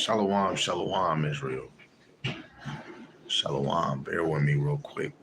Shalom, shalom, Israel. Shalom. Bear with me real quick.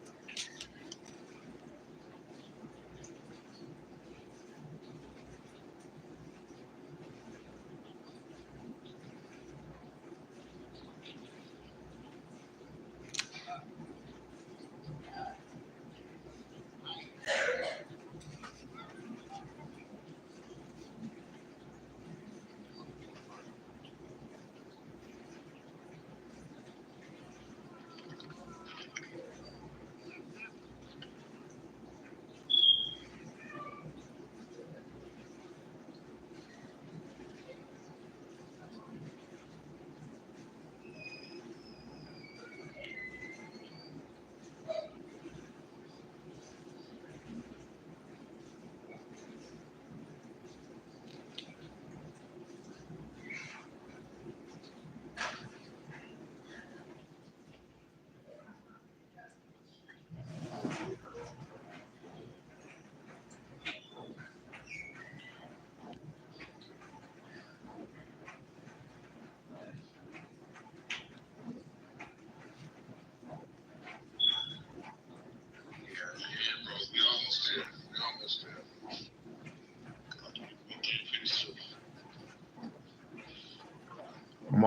I'm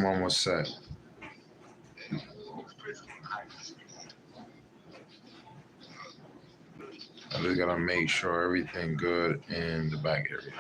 almost set. I just gotta make sure everything good in the back area.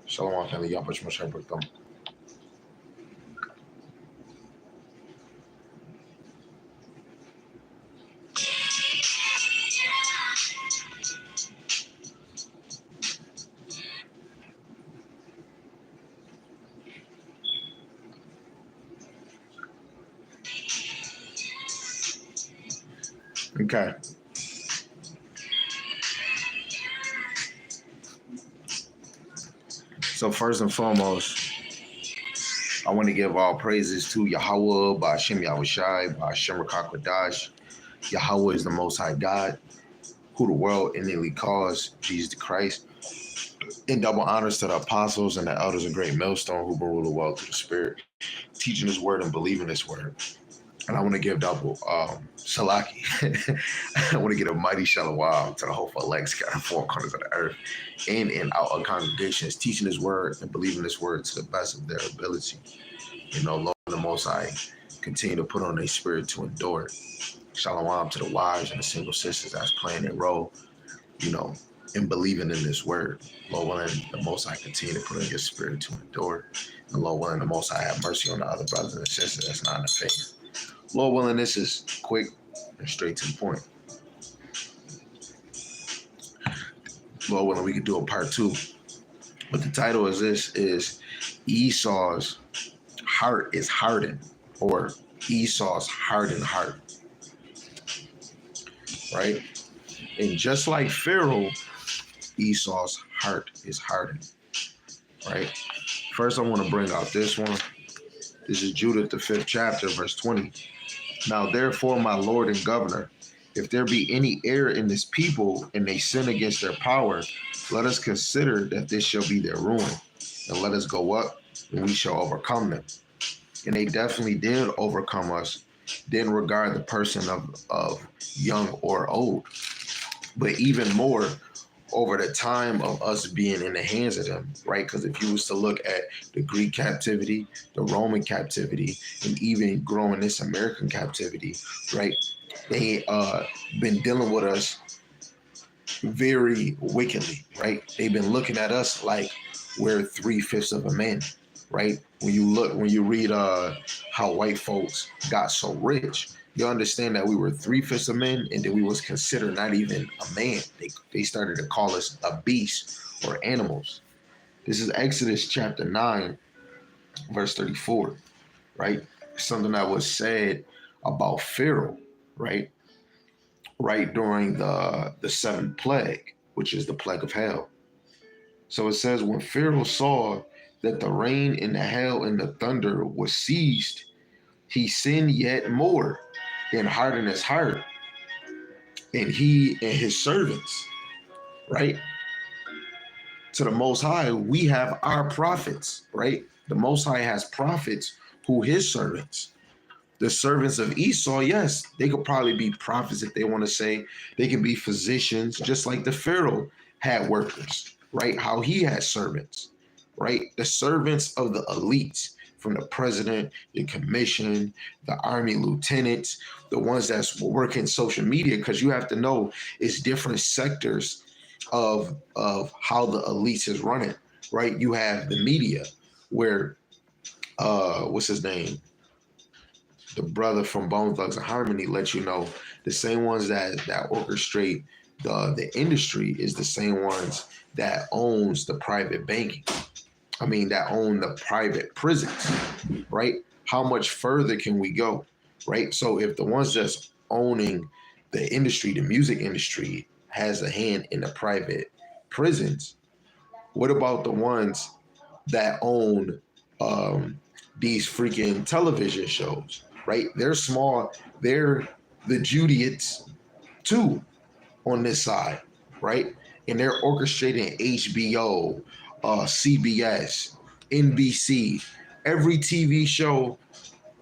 Shalom, family. Y'all push my shirt, thumb. Okay. So first and foremost, I want to give all praises to Yahweh, Ba'ashem Yahushai, Ba'ashem Rakakwadash. Yahweh is the Most High God, who the world innately calls Jesus Christ. And double honors to the apostles and the elders of Great Millstone who rule the world through the Spirit, teaching His word and believing His word. And I want to give double Shalaki. I want to give a mighty shalom to the hopeful elect scattered in four corners of the earth and in our congregations, teaching His word and believing His word to the best of their ability. You know, Lord the Most High continue to put on their spirit to endure it. Shalom to the wives and the single sisters that's playing their role, you know, in believing in this word. Lord willing, the Most High continue to put on your spirit to endure. And Lord willing, the Most High have mercy on the other brothers and sisters that's not in the faith. Lord willing, this is quick and straight to the point. Lord willing, we could do a part 2. But the title is this is Esau's heart is hardened, or Esau's hardened heart. Right? And just like Pharaoh, Esau's heart is hardened. Right? First, I want to bring out this one. This is Judith, the 5th chapter, verse 20. Now, therefore, my Lord and Governor, if there be any error in this people and they sin against their power, let us consider that this shall be their ruin, and let us go up and we shall overcome them. And they definitely did overcome us, didn't regard the person of young or old, but even more over the time of us being in the hands of them, right? Because if you was to look at the Greek captivity, the Roman captivity, and even growing this American captivity, right? They been dealing with us very wickedly, right? They've been looking at us like we're 3/5 of a man, right? When you read how white folks got so rich, you understand that we were 3/5 of men, and then we was considered not even a man. They started to call us a beast or animals. This is Exodus chapter 9, verse 34, right? Something that was said about Pharaoh, right? Right during the seventh plague, which is the plague of hell. So it says, when Pharaoh saw that the rain and the hail and the thunder was ceased, he sinned yet more and hardened his heart, and he and his servants, right? To the Most High, we have our prophets, right? The Most High has prophets who his servants. The servants of Esau, yes, they could probably be prophets if they want to say. They can be physicians, just like the Pharaoh had workers, right? How he had servants, right? The servants of the elites, from the president, the commission, the army lieutenants, the ones that's working social media, because you have to know it's different sectors of how the elites is running, right? You have the media where what's his name? The brother from Bone Thugs and Harmony lets you know the same ones that orchestrate the industry is the same ones that owns the private banking. I mean, that own the private prisons, right? How much further can we go, right? So if the ones that's owning the industry, the music industry, has a hand in the private prisons, what about the ones that own these freaking television shows, right? They're small. They're the Judaites too on this side, right? And they're orchestrating HBO, CBS, NBC, every TV show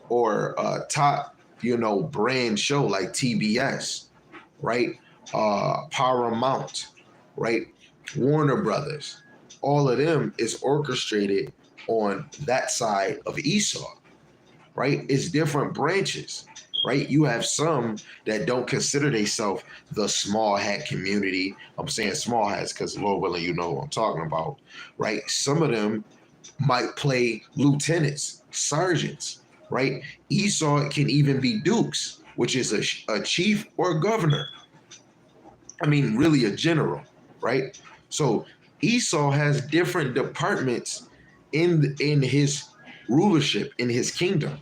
or top, brand show like TBS, right? Paramount, right? Warner Brothers, all of them is orchestrated on that side of Esau, right? It's different branches, right? You have some that don't consider themselves the small hat community. I'm saying small hats because Lord willing, you know what I'm talking about, right? Some of them might play lieutenants, sergeants, right? Esau can even be dukes, which is a chief or a governor. I mean, really a general, right? So Esau has different departments in his rulership, in his kingdom.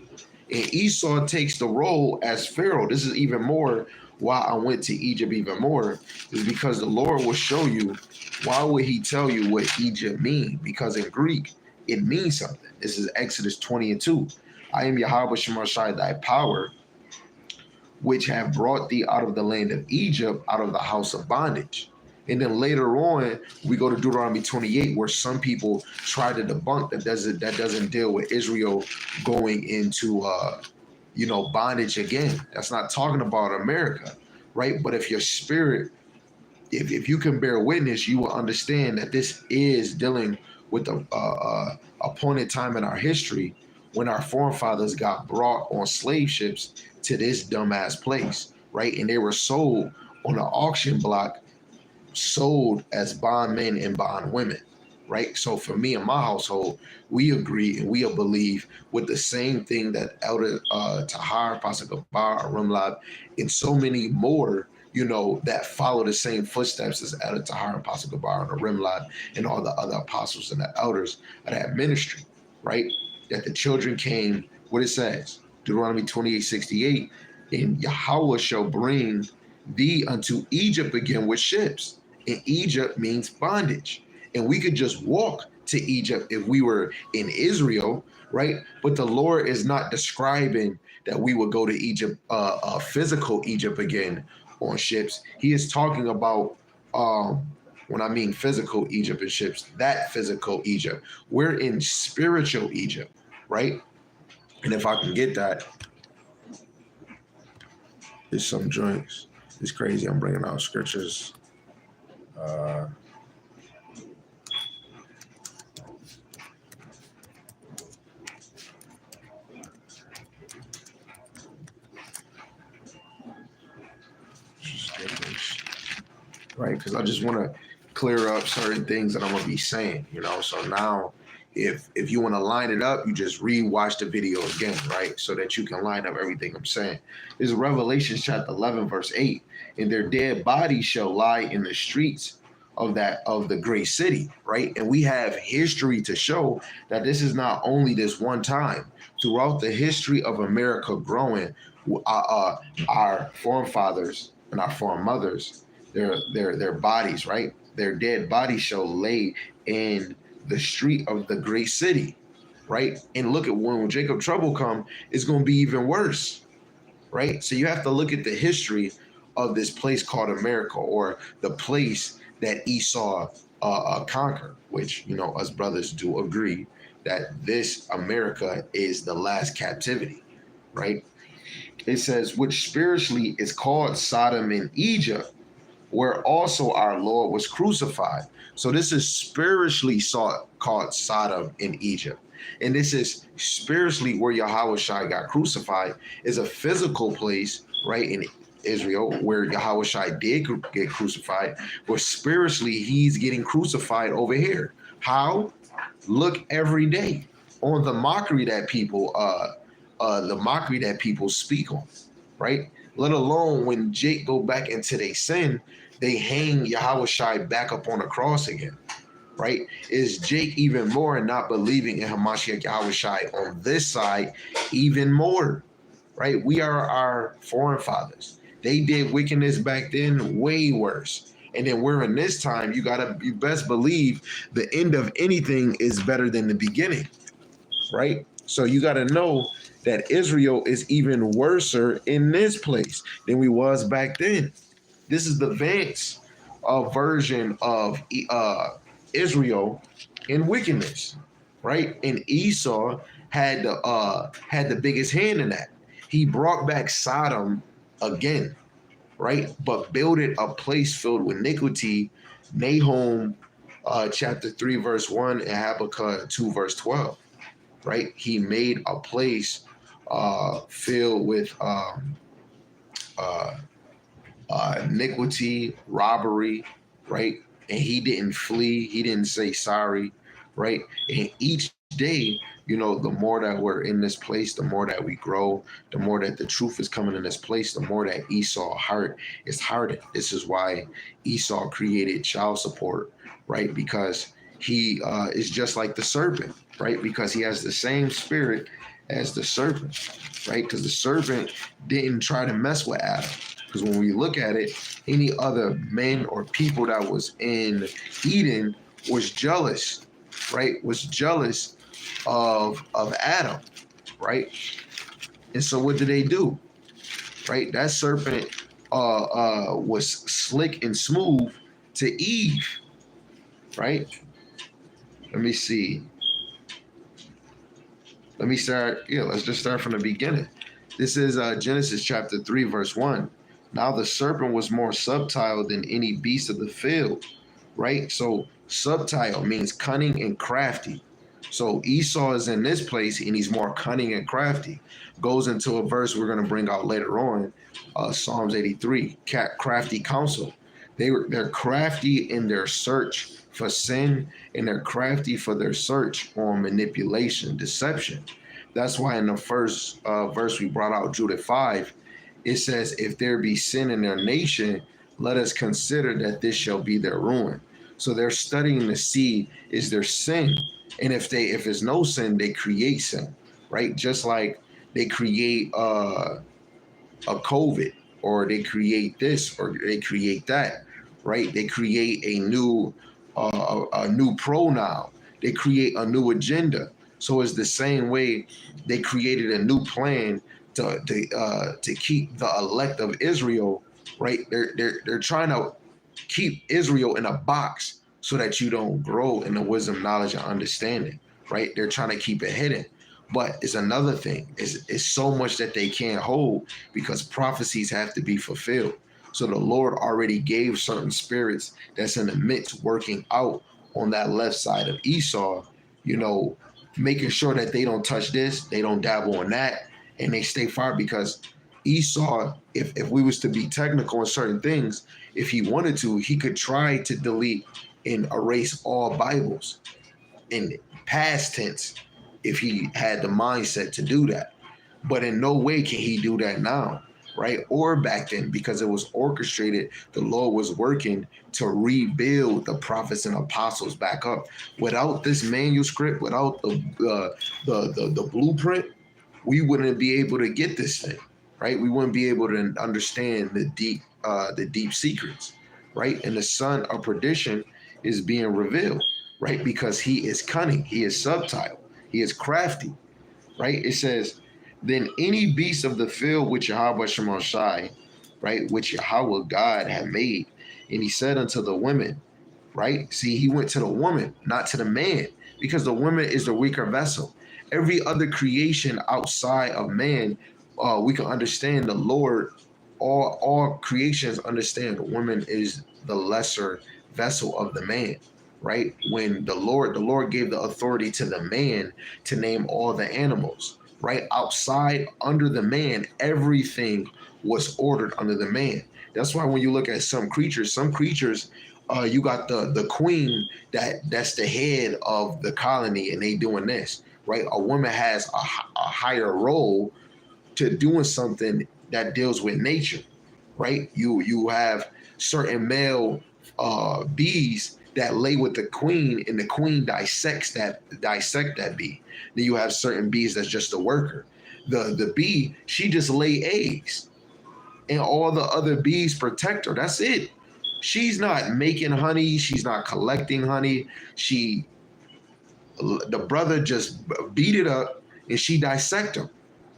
And Esau takes the role as Pharaoh. This is even more why I went to Egypt even more, is because the Lord will show you. Why would he tell you what Egypt means? Because in Greek, it means something. This is Exodus 20:2. I am Yahweh Shemashai, thy power, which have brought thee out of the land of Egypt, out of the house of bondage. And then later on, we go to Deuteronomy 28, where some people try to debunk that doesn't deal with Israel going into bondage again. That's not talking about America, right? But if your spirit, if you can bear witness, you will understand that this is dealing with a appointed time in our history when our forefathers got brought on slave ships to this dumbass place, right? And they were sold on an auction block, sold as bondmen and bondwomen, right? So for me and my household, we agree and we believe with the same thing that Elder Tahar, Pastor Gabar, Rumlab, and so many more, that follow the same footsteps as Elder Tahar and Pastor Gabar and the Rimlad and all the other apostles and the elders of that ministry, right? That the children came, what it says, Deuteronomy 28:68, and Yahweh shall bring thee unto Egypt again with ships. And Egypt means bondage. And we could just walk to Egypt if we were in Israel, right? But the Lord is not describing that we would go to Egypt, physical Egypt again on ships. He is talking about, when I mean physical Egypt and ships, that physical Egypt. We're in spiritual Egypt, right? And if I can get that, there's some drinks. It's crazy. I'm bringing out scriptures. Right? Because I just want to clear up certain things that I'm going to be saying, So now, if you want to line it up, you just rewatch the video again, right? So that you can line up everything I'm saying. This is Revelation chapter 11, verse 8. And their dead bodies shall lie in the streets of the great city, right? And we have history to show that this is not only this one time. Throughout the history of America growing, our forefathers and our foremothers, their bodies, right? Their dead bodies shall lay in the street of the great city, right? And look at when Jacob trouble come, it's going to be even worse, right? So you have to look at the history of this place called America, or the place that Esau conquered, which, you know, us brothers do agree that this America is the last captivity, right? It says, which spiritually is called Sodom and Egypt, where also our Lord was crucified. So this is spiritually called Sodom in Egypt. And this is spiritually where Yahushua got crucified, is a physical place, right, in Israel, where Yahushua did get crucified, but spiritually he's getting crucified over here. How? Look every day on the mockery that people speak on, right? Let alone when Jake go back into their sin, they hang Yahushua back up on the cross again, right? Is Jake even more not believing in Hamashiach Yahushua on this side even more, right? We are our foreign fathers. They did wickedness back then way worse. And then we're in this time, you best believe the end of anything is better than the beginning, right? So you got to know that Israel is even worser in this place than we was back then. This is the advanced version of Israel in wickedness, right? And Esau had the biggest hand in that. He brought back Sodom again, right? But builded a place filled with iniquity. Nahum chapter 3, verse 1, and Habakkuk 2, verse 12, right? He made a place filled with iniquity, robbery, right? And he didn't flee. He didn't say sorry, right? And each day, you know, the more that we're in this place, the more that we grow, the more that the truth is coming in this place, the more that Esau's heart is hardened. This is why Esau created child support, right? Because he is just like the serpent, right? Because he has the same spirit as the serpent, right? Because the serpent didn't try to mess with Adam. Because when we look at it, any other men or people that was in Eden was jealous, right? Was jealous of Adam, right? And so what did they do? Right? That serpent was slick and smooth to Eve, right? Let me see. Let me start. Yeah, let's just start from the beginning. This is Genesis chapter 3, verse 1. Now the serpent was more subtle than any beast of the field, right? So subtle means cunning and crafty. So Esau is in this place and he's more cunning and crafty. Goes into a verse we're going to bring out later on, Psalms 83, crafty counsel. They're crafty in their search for sin, and they're crafty for their search on manipulation, deception. That's why in the first verse we brought out, Judah 5, it says, if there be sin in their nation, let us consider that this shall be their ruin. So they're studying to see, is there sin? And if there's no sin, they create sin, right? Just like they create a COVID, or they create this, or they create that, right? They create a new pronoun. They create a new agenda. So it's the same way they created a new plan to keep the elect of Israel, right? They're trying to keep Israel in a box so that you don't grow in the wisdom, knowledge, and understanding, right? They're trying to keep it hidden. But it's another thing. It's so much that they can't hold because prophecies have to be fulfilled. So the Lord already gave certain spirits that's in the midst working out on that left side of Esau, you know, making sure that they don't touch this, they don't dabble in that, and they stay far. Because Esau, if we was to be technical in certain things, if he wanted to, he could try to delete and erase all Bibles. in past tense if he had the mindset to do that. But in no way can he do that now, right? Or back then, because it was orchestrated, the Lord was working to rebuild the prophets and apostles back up. Without this manuscript, without the blueprint, we wouldn't be able to get this thing, right? We wouldn't be able to understand the deep secrets, right? And the son of perdition is being revealed, right? Because he is cunning, he is subtle, he is crafty, right? It says, then any beast of the field which Yahweh Shemashai, right, which Yahweh God had made, and he said unto the women, right? See, he went to the woman, not to the man, because the woman is the weaker vessel. Every other creation outside of man, we can understand the Lord. All creations understand the woman is the lesser vessel of the man, right? When the Lord gave the authority to the man to name all the animals, right? Outside, under the man, everything was ordered under the man. That's why when you look at some creatures, you got the queen that's the head of the colony, and they doing this, right? A woman has a higher role to doing something that deals with nature, right? You have certain male bees that lay with the queen, and the queen dissect that bee. Then you have certain bees that's just a worker. The bee, she just lay eggs, and all the other bees protect her. That's it. She's not making honey. She's not collecting honey. The brother just beat it up, and she dissect him.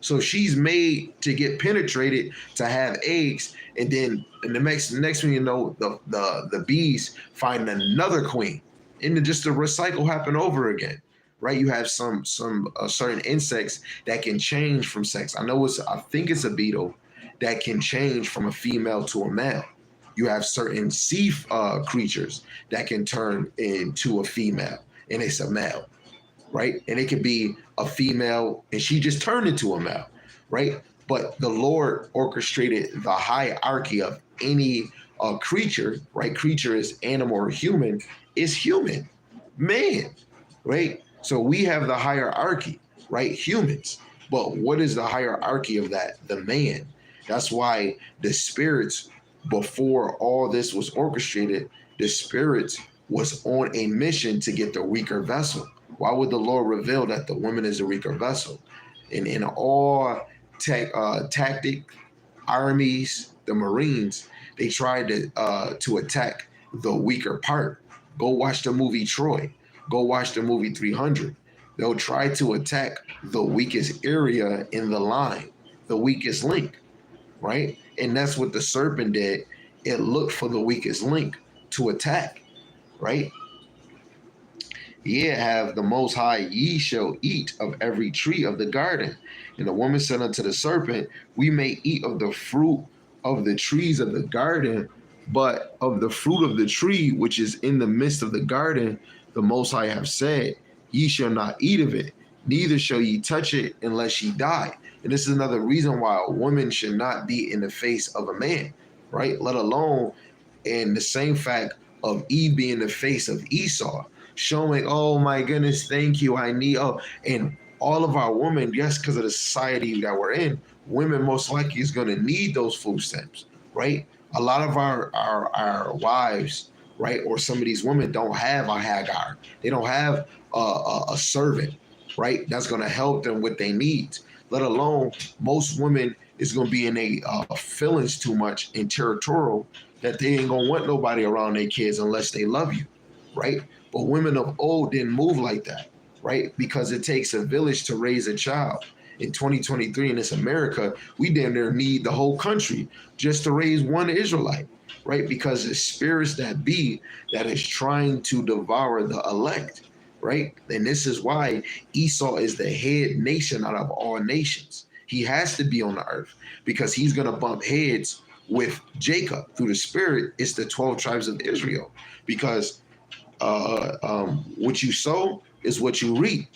So she's made to get penetrated to have eggs, and then the next thing you know, the bees find another queen, and just the recycle happen over again, right? You have some certain insects that can change from sex. I think it's a beetle that can change from a female to a male. You have certain sea creatures that can turn into a female, and it's a male, right? And it could be a female, and she just turned into a male, right? But the Lord orchestrated the hierarchy of any creature, right? Creature is animal or human, is human, man, right? So we have the hierarchy, right? Humans. But what is the hierarchy of that? The man. That's why the spirits, before all this was orchestrated, the spirits was on a mission to get the weaker vessel. Why would the Lord reveal that the woman is a weaker vessel? And in all tactic armies, the Marines, they tried to attack the weaker part. Go watch the movie Troy. Go watch the movie 300. They'll try to attack the weakest area in the line, the weakest link, right? And that's what the serpent did. It looked for the weakest link to attack, right? Ye have the Most High, ye shall eat of every tree of the garden. And the woman said unto the serpent, we may eat of the fruit of the trees of the garden, but of the fruit of the tree which is in the midst of the garden, the Most High have said, ye shall not eat of it, neither shall ye touch it unless ye die. And this is another reason why a woman should not be in the face of a man, right? Let alone in the same fact of Eve being the face of Esau, showing, oh my goodness, thank you, I need, and all of our women, yes, because of the society that we're in, women most likely is going to need those food stamps, right? A lot of our wives, right, or some of these women don't have a Hagar. They don't have a servant, right, that's going to help them with their needs. Let alone most women is going to be in a feelings too much and territorial that they ain't going to want nobody around their kids unless they love you, right? But women of old didn't move like that, right? Because it takes a village to raise a child. In 2023 in this America, we damn near need the whole country just to raise one Israelite, right? Because the spirits that is trying to devour the elect, right? And this is why Esau is the head nation out of all nations. He has to be on the earth because he's going to bump heads with Jacob through the spirit. It's the 12 tribes of Israel, because what you sow is what you reap.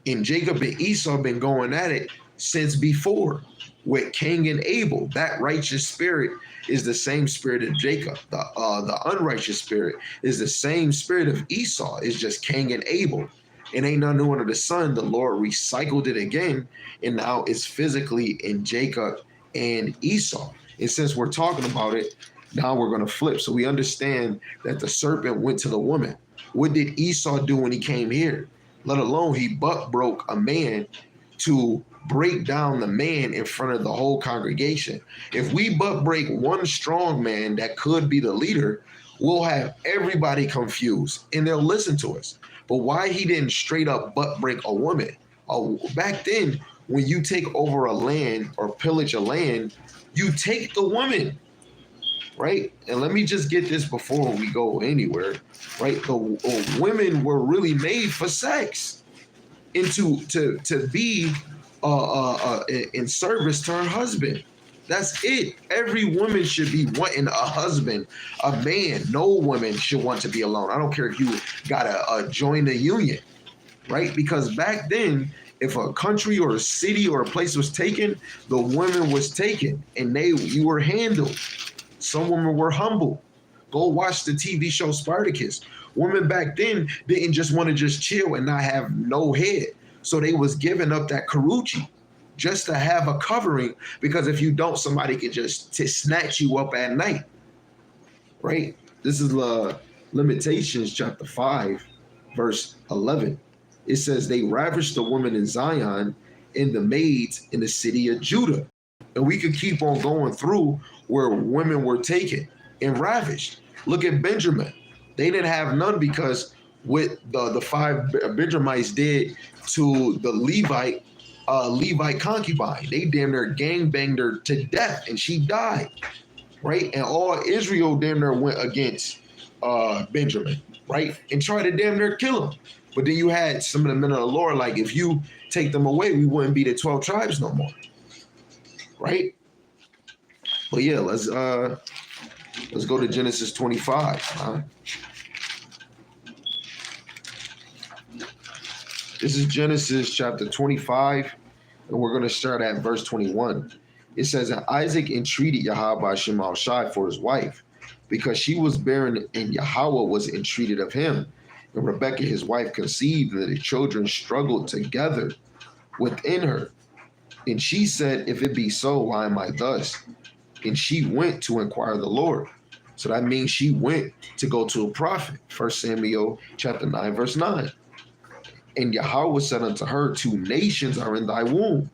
And Jacob and Esau been going at it since before with Cain and Abel. That righteous spirit is the same spirit of Jacob. The unrighteous spirit is the same spirit of Esau. It's just Cain and Abel. It ain't nothing new under the sun. The Lord recycled it again, and now it's physically in Jacob and Esau. And since we're talking about it, now we're going to flip. So we understand that the serpent went to the woman. What did Esau do when he came here? Let alone he buck broke a man to break down the man in front of the whole congregation. If we buck break one strong man that could be the leader, we'll have everybody confused and they'll listen to us. But why he didn't straight up butt break a woman? Back then, when you take over a land or pillage a land, you take the woman, right? And let me just get this before we go anywhere, right? The women were really made for sex and to be in service to her husband. That's it. Every woman should be wanting a husband, a man. No woman should want to be alone. I don't care if you gotta join the union, right? Because back then, if a country or a city or a place was taken, the women was taken, and you were handled. Some women were humble. Go watch the TV show Spartacus. Women back then didn't just want to just chill and not have no head. So they was giving up that karuchi just to have a covering, because if you don't, somebody could just snatch you up at night, right? This is Limitations chapter 5, verse 11. It says, they ravished the women in Zion and the maids in the city of Judah. And we could keep on going through where women were taken and ravished. Look at Benjamin. They didn't have none because what the five Benjamites did to the Levite concubine. They damn near gang banged her to death and she died, right? And all Israel damn near went against Benjamin, right? And tried to damn near kill him. But then you had some of the men of the Lord, like, if you take them away, we wouldn't be the 12 tribes no more, right? But yeah, let's go to Genesis 25. This is Genesis chapter 25, and we're going to start at verse 21. It says, and Isaac entreated Yahweh Shemal Shai for his wife, because she was barren, and Yahweh was entreated of him. And Rebekah, his wife, conceived, and the children struggled together within her. And she said, if it be so, why am I thus? And she went to inquire of the Lord. So that means she went to go to a prophet. 1 Samuel chapter 9, verse 9. And Yahweh said unto her, two nations are in thy womb.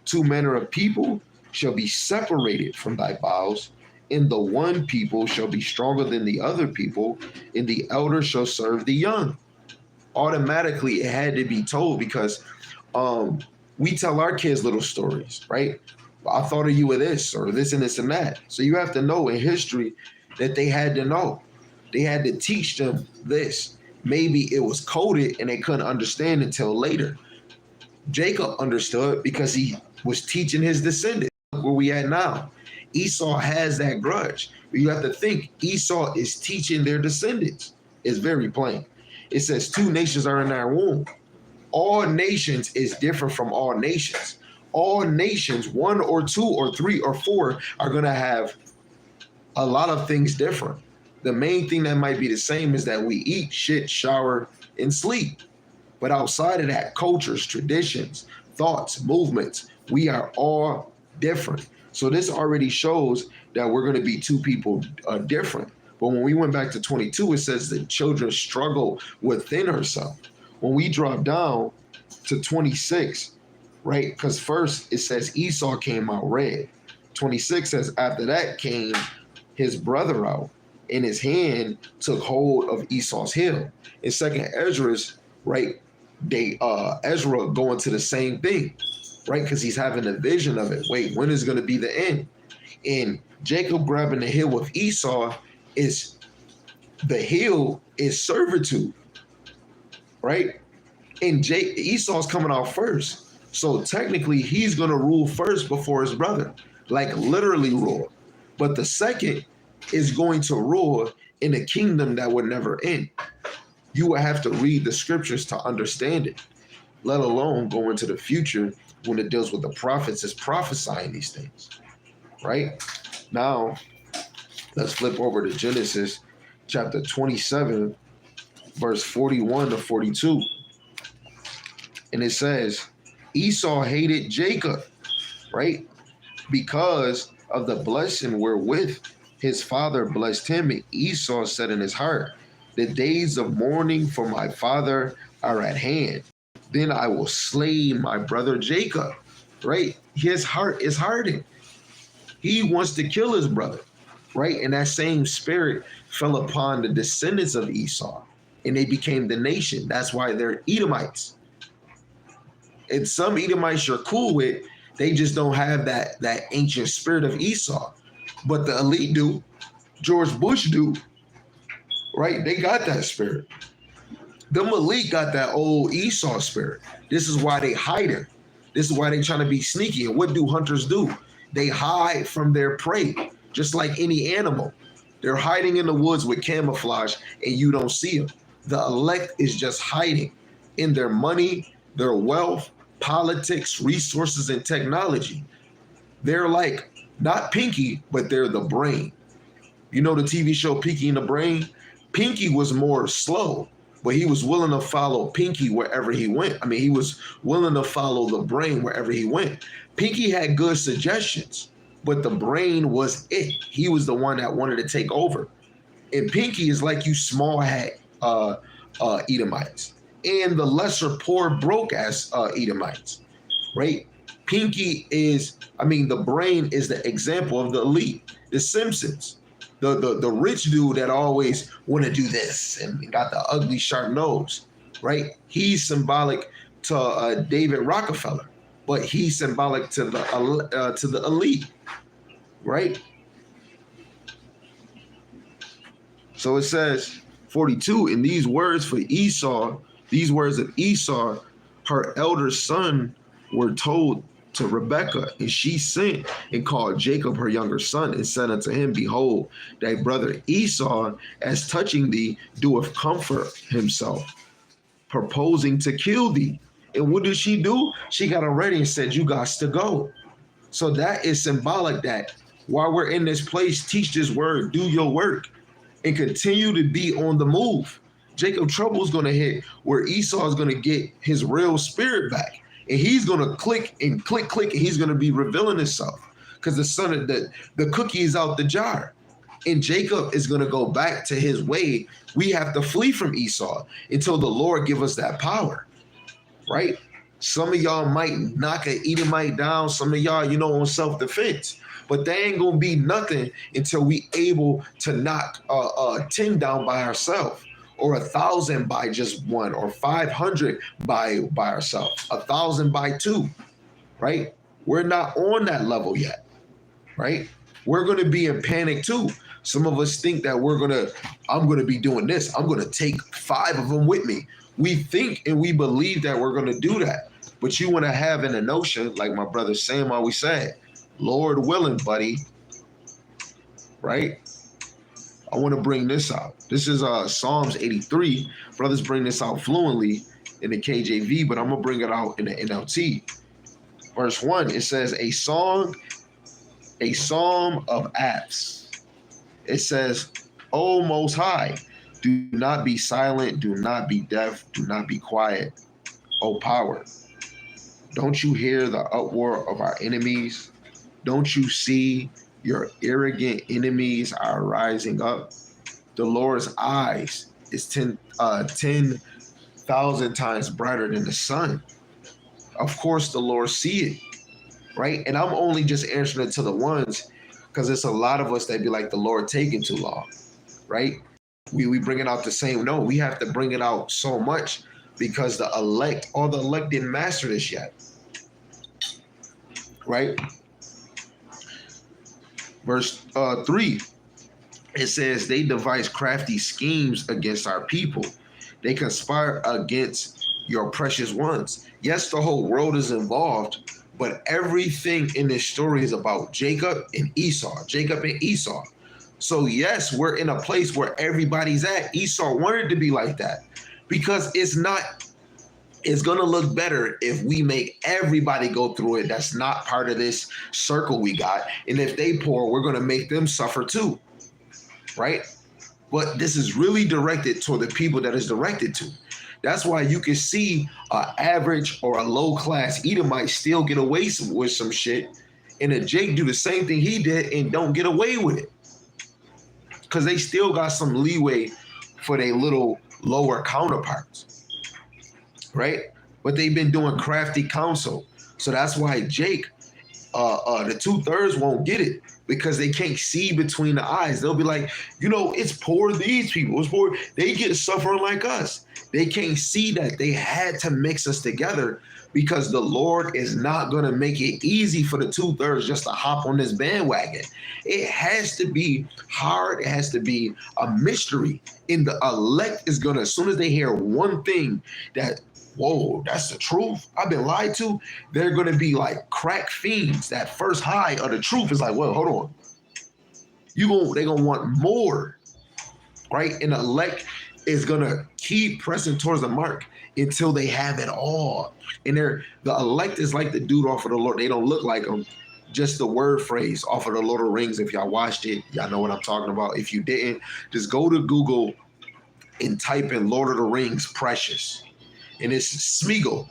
Two manner of people shall be separated from thy bowels. And the one people shall be stronger than the other people, and the elder shall serve the young. Automatically, it had to be told, because we tell our kids little stories, right? I thought of you with this, or this and this and that. So you have to know in history that they had to know. They had to teach them this. Maybe it was coded and they couldn't understand until later. Jacob understood because he was teaching his descendants. Where we at now? Esau has that grudge. But you have to think, Esau is teaching their descendants. It's very plain. It says two nations are in our womb. All nations is different from all nations. All nations, one or two or three or four, are going to have a lot of things different. The main thing that might be the same is that we eat, shit, shower, and sleep. But outside of that, cultures, traditions, thoughts, movements, we are all different. So this already shows that we're going to be two people different. But when we went back to 22, it says the children struggle within herself. When we drop down to 26, right? Because first it says Esau came out red. 26 says after that came his brother out, and his hand took hold of Esau's heel. In second Ezra's, right, Ezra going to the same thing, right? Because he's having a vision of it. Wait, when is going to be the end? And Jacob grabbing the heel with Esau is, the heel is servitude, right? And Esau's coming out first. So technically he's going to rule first before his brother, like literally rule. But the second is going to rule in a kingdom that would never end. You would have to read the scriptures to understand it, let alone go into the future when it deals with the prophets is prophesying these things, right? Now, let's flip over to Genesis chapter 27, verse 41 to 42. And it says, Esau hated Jacob, right? Because of the blessing wherewith his father blessed him. And Esau said in his heart, the days of mourning for my father are at hand. Then I will slay my brother Jacob, right? His heart is hardened. He wants to kill his brother, right? And that same spirit fell upon the descendants of Esau, and they became the nation. That's why they're Edomites. And some Edomites you're cool with, they just don't have that ancient spirit of Esau. But the elite do. George Bush do, right? They got that spirit. Them elite got that old Esau spirit. This is why they hiding. This is why they trying to be sneaky. And what do hunters do? They hide from their prey, just like any animal. They're hiding in the woods with camouflage, and you don't see them. The elect is just hiding in their money, their wealth, politics, resources, and technology. They're like not Pinky, but they're the brain. You know the TV show Pinky and the Brain? Pinky was more slow, but he was willing to follow Pinky wherever he went. I mean, he was willing to follow the brain wherever he went. Pinky had good suggestions, but the brain was it. He was the one that wanted to take over. And Pinky is like you small hat Edomites and the lesser poor broke ass Edomites, right? Pinky is, I mean, the brain is the example of the elite, the Simpsons. The rich dude that always want to do this and got the ugly sharp nose, right? He's symbolic to David Rockefeller, but he's symbolic to the elite, right? So it says 42, in these words for Esau, these words of Esau, her elder son were told to Rebekah, and she sent and called Jacob her younger son, and said unto him, behold, thy brother Esau, as touching thee, doeth comfort himself, purposing to kill thee. And what did she do? She got her ready and said, you got to go. So that is symbolic that while we're in this place, teach this word, do your work, and continue to be on the move. Jacob trouble is going to hit where Esau is going to get his real spirit back. And he's going to click, and he's going to be revealing himself because the cookie is out the jar. And Jacob is going to go back to his way. We have to flee from Esau until the Lord give us that power, right? Some of y'all might knock an Edomite down. Some of y'all, on self-defense. But they ain't going to be nothing until we able to knock 10 down by ourselves. Or 1,000 by just one, or 500 by ourselves, 1,000 by two, right? We're not on that level yet, right? We're going to be in panic too. Some of us think that I'm going to be doing this. I'm going to take 5 of them with me. We think and we believe that we're going to do that. But you want to have in a notion, like my brother Sam always said, Lord willing, buddy, right? I want to bring this out. This is Psalms 83. Brothers bring this out fluently in the KJV, but I'm going to bring it out in the NLT. Verse 1, it says, a psalm of asps. It says, O Most High, do not be silent, do not be deaf, do not be quiet, O power. Don't you hear the uproar of our enemies? Don't you see your arrogant enemies are rising up? The Lord's eyes is 10,000 times brighter than the sun. Of course, the Lord see it, right? And I'm only just answering it to the ones because it's a lot of us that be like, the Lord taking too long, right? We bring it out the same. No, we have to bring it out so much because the elect didn't master this yet, right? Verse 3, it says, they devise crafty schemes against our people. They conspire against your precious ones. Yes, the whole world is involved, but everything in this story is about Jacob and Esau. So yes, we're in a place where everybody's at. Esau wanted to be like that because it's going to look better if we make everybody go through it. That's not part of this circle we got. And if they poor, we're going to make them suffer too, right? But this is really directed toward the people that is directed to. That's why you can see an average or a low class Edomite still get away with some shit, and a Jake do the same thing he did and don't get away with it, because they still got some leeway for their little lower counterparts, right? But they've been doing crafty counsel, so that's why Jake, the 2/3 won't get it, because they can't see between the eyes. They'll be like, it's poor these people. It's poor. They get suffering like us. They can't see that they had to mix us together, because the Lord is not going to make it easy for the 2/3 just to hop on this bandwagon. It has to be hard. It has to be a mystery. And the elect is going to, as soon as they hear one thing that, whoa, that's the truth, I've been lied to, they're going to be like crack fiends. That first high of the truth is like, well, hold on. They're going to want more, right? And the elect is going to keep pressing towards the mark until they have it all. And the elect is like the dude off of the Lord. They don't look like him. Just the word phrase off of the Lord of the Rings. If y'all watched it, y'all know what I'm talking about. If you didn't, just go to Google and type in Lord of the Rings precious. And it's Smeagol.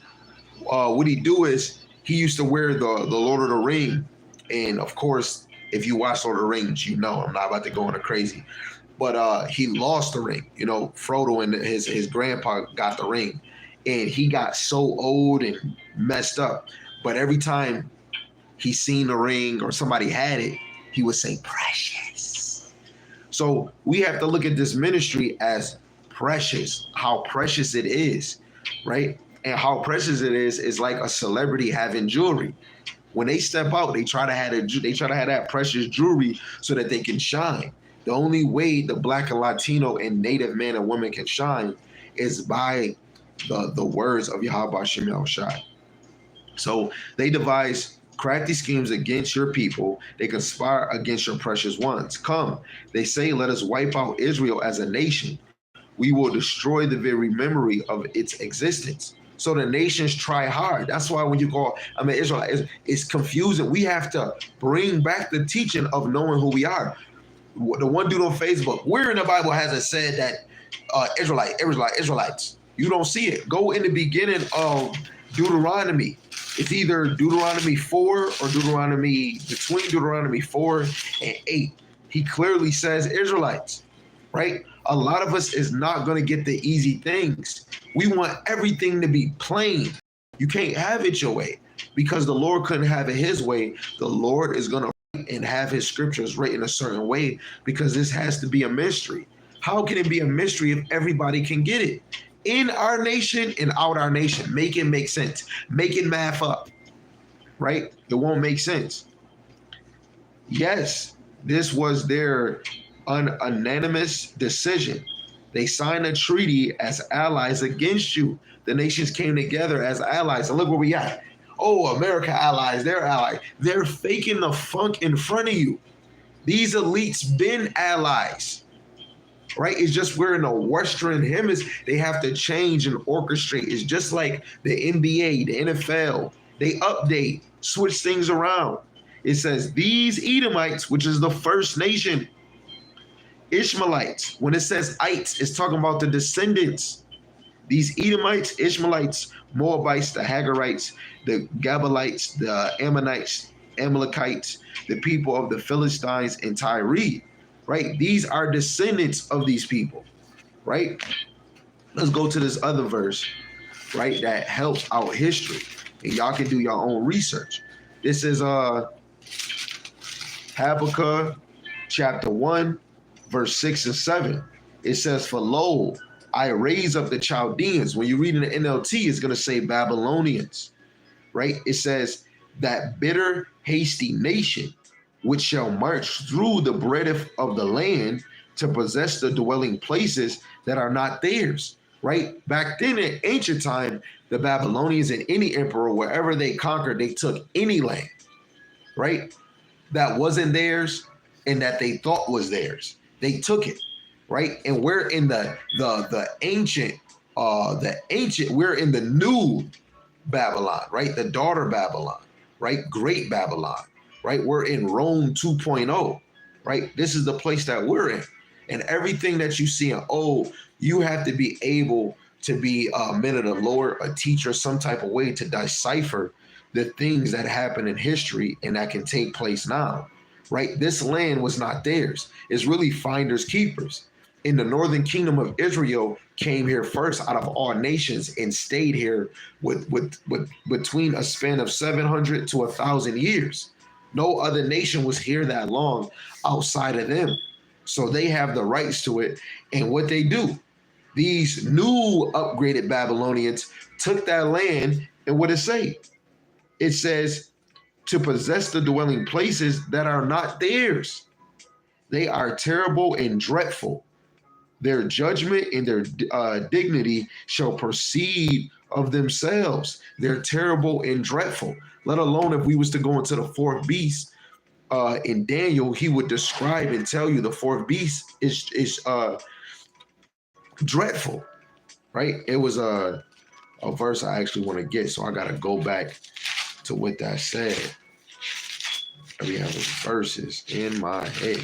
What he do is he used to wear the Lord of the Ring. And of course, if you watch Lord of the Rings, I'm not about to go into crazy. But he lost the ring. Frodo and his grandpa got the ring. And he got so old and messed up. But every time he seen the ring or somebody had it, he would say, precious. So we have to look at this ministry as precious, how precious it is, right? And how precious it is like a celebrity having jewelry. When they step out, they try to have that precious jewelry so that they can shine. The only way the Black and Latino and Native man and woman can shine is by the words of Yahweh Shem Yahushai. So they devise crafty schemes against your people. They conspire against your precious ones. Come, they say, let us wipe out Israel as a nation. We will destroy the very memory of its existence. So the nations try hard. That's why when you call Israel, it's confusing. We have to bring back the teaching of knowing who we are. The one dude on Facebook, where in the Bible has it said that Israelites? You don't see it. Go in the beginning of Deuteronomy. It's either Deuteronomy 4 or between Deuteronomy 4 and 8. He clearly says Israelites, right? A lot of us is not going to get the easy things. We want everything to be plain. You can't have it your way, because the Lord couldn't have it his way. The Lord is going to write and have his scriptures written a certain way, because this has to be a mystery. How can it be a mystery if everybody can get it? In our nation and out our nation. Make it make sense. Make it math up, right? It won't make sense. Yes, this was their unanimous decision. They signed a treaty as allies against you. The nations came together as allies. And look where we at. Oh, America allies, they're allies. They're faking the funk in front of you. These elites been allies. Right? It's just we're in the Western hemisphere. They have to change and orchestrate. It's just like the NBA, the NFL. They update, switch things around. It says these Edomites, which is the first nation, Ishmaelites. When it says ites, it's talking about the descendants. These Edomites, Ishmaelites, Moabites, the Hagarites, the Gabalites, the Ammonites, Amalekites, the people of the Philistines and Tyre. Right? These are descendants of these people, right? Let's go to this other verse, right? That helps out history. And y'all can do your own research. This is Habakkuk chapter 1, verse 6 and 7. It says, for lo, I raise up the Chaldeans. When you read in the NLT, it's going to say Babylonians, right? It says that bitter, hasty nation, which shall march through the breadth of the land to possess the dwelling places that are not theirs, right? Back then in ancient time, the Babylonians and any emperor, wherever they conquered, they took any land, right? That wasn't theirs and that they thought was theirs. They took it, right? And we're in the ancient, we're in the new Babylon, right? The daughter Babylon, right? Great Babylon. Right? We're in Rome 2.0, right? This is the place that we're in. And everything that you see, you have to be able to be men of the Lord, a teacher, some type of way to decipher the things that happen in history and that can take place now, right? This land was not theirs. It's really finders keepers. In the northern kingdom of Israel came here first out of all nations and stayed here with between a span of 700 to 1,000 years. No other nation was here that long outside of them. So they have the rights to it. And what they do, these new upgraded Babylonians took that land, and what it say? It says to possess the dwelling places that are not theirs. They are terrible and dreadful. Their judgment and their dignity shall proceed of themselves. They're terrible and dreadful. Let alone if we was to go into the fourth beast in Daniel, he would describe and tell you the fourth beast is dreadful, right? It was a verse I actually want to get, so I got to go back to what that said. We have those verses in my head.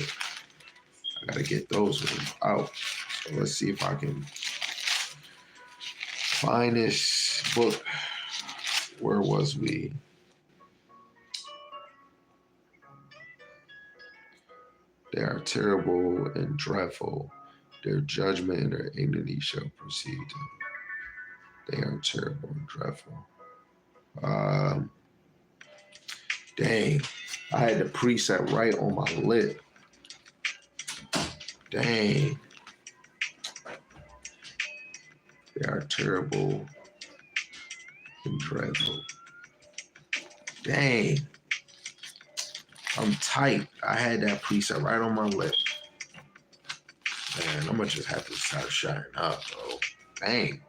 I got to get those out. So let's see if I can find this book. Where was we? They are terrible and dreadful. Their judgment and their enmity shall proceed. They are terrible and dreadful. Dang, I had the precept right on my lip. Dang. They are terrible and dreadful. Dang. I'm tight. I had that precept right on my lip. Man, I'm gonna just have to start shutting up, bro. Dang.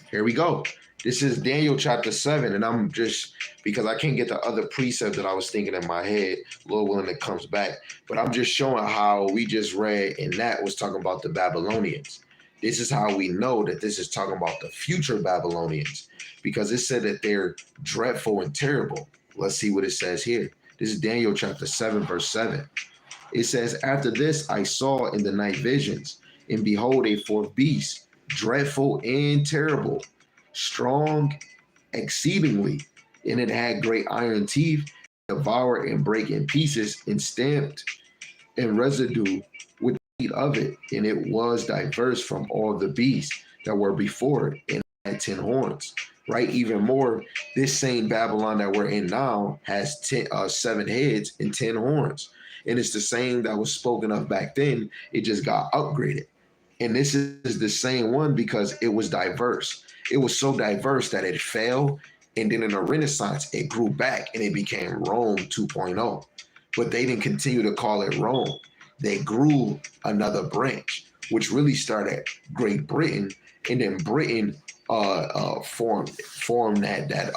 Here we go. This is Daniel chapter 7, and I'm just, because I can't get the other precept that I was thinking in my head, Lord willing, it comes back. But I'm just showing how we just read, and that was talking about the Babylonians. This is how we know that this is talking about the future Babylonians, because it said that they're dreadful and terrible. Let's see what it says here. This is Daniel chapter 7, verse 7. It says, after this I saw in the night visions, and behold, a fourth beast, dreadful and terrible, strong exceedingly, and it had great iron teeth, devour and break in pieces, and stamped and residue with the meat of it, and it was diverse from all the beasts that were before it, and had 10 horns. Right, even more, this same Babylon that we're in now has 7 heads and 10 horns, and it's the same that was spoken of back then. It just got upgraded, and this is the same one because it was diverse. It was so diverse that it fell, and then in the Renaissance, it grew back and it became Rome 2.0. But they didn't continue to call it Rome. They grew another branch, which really started Great Britain, and then Britain formed that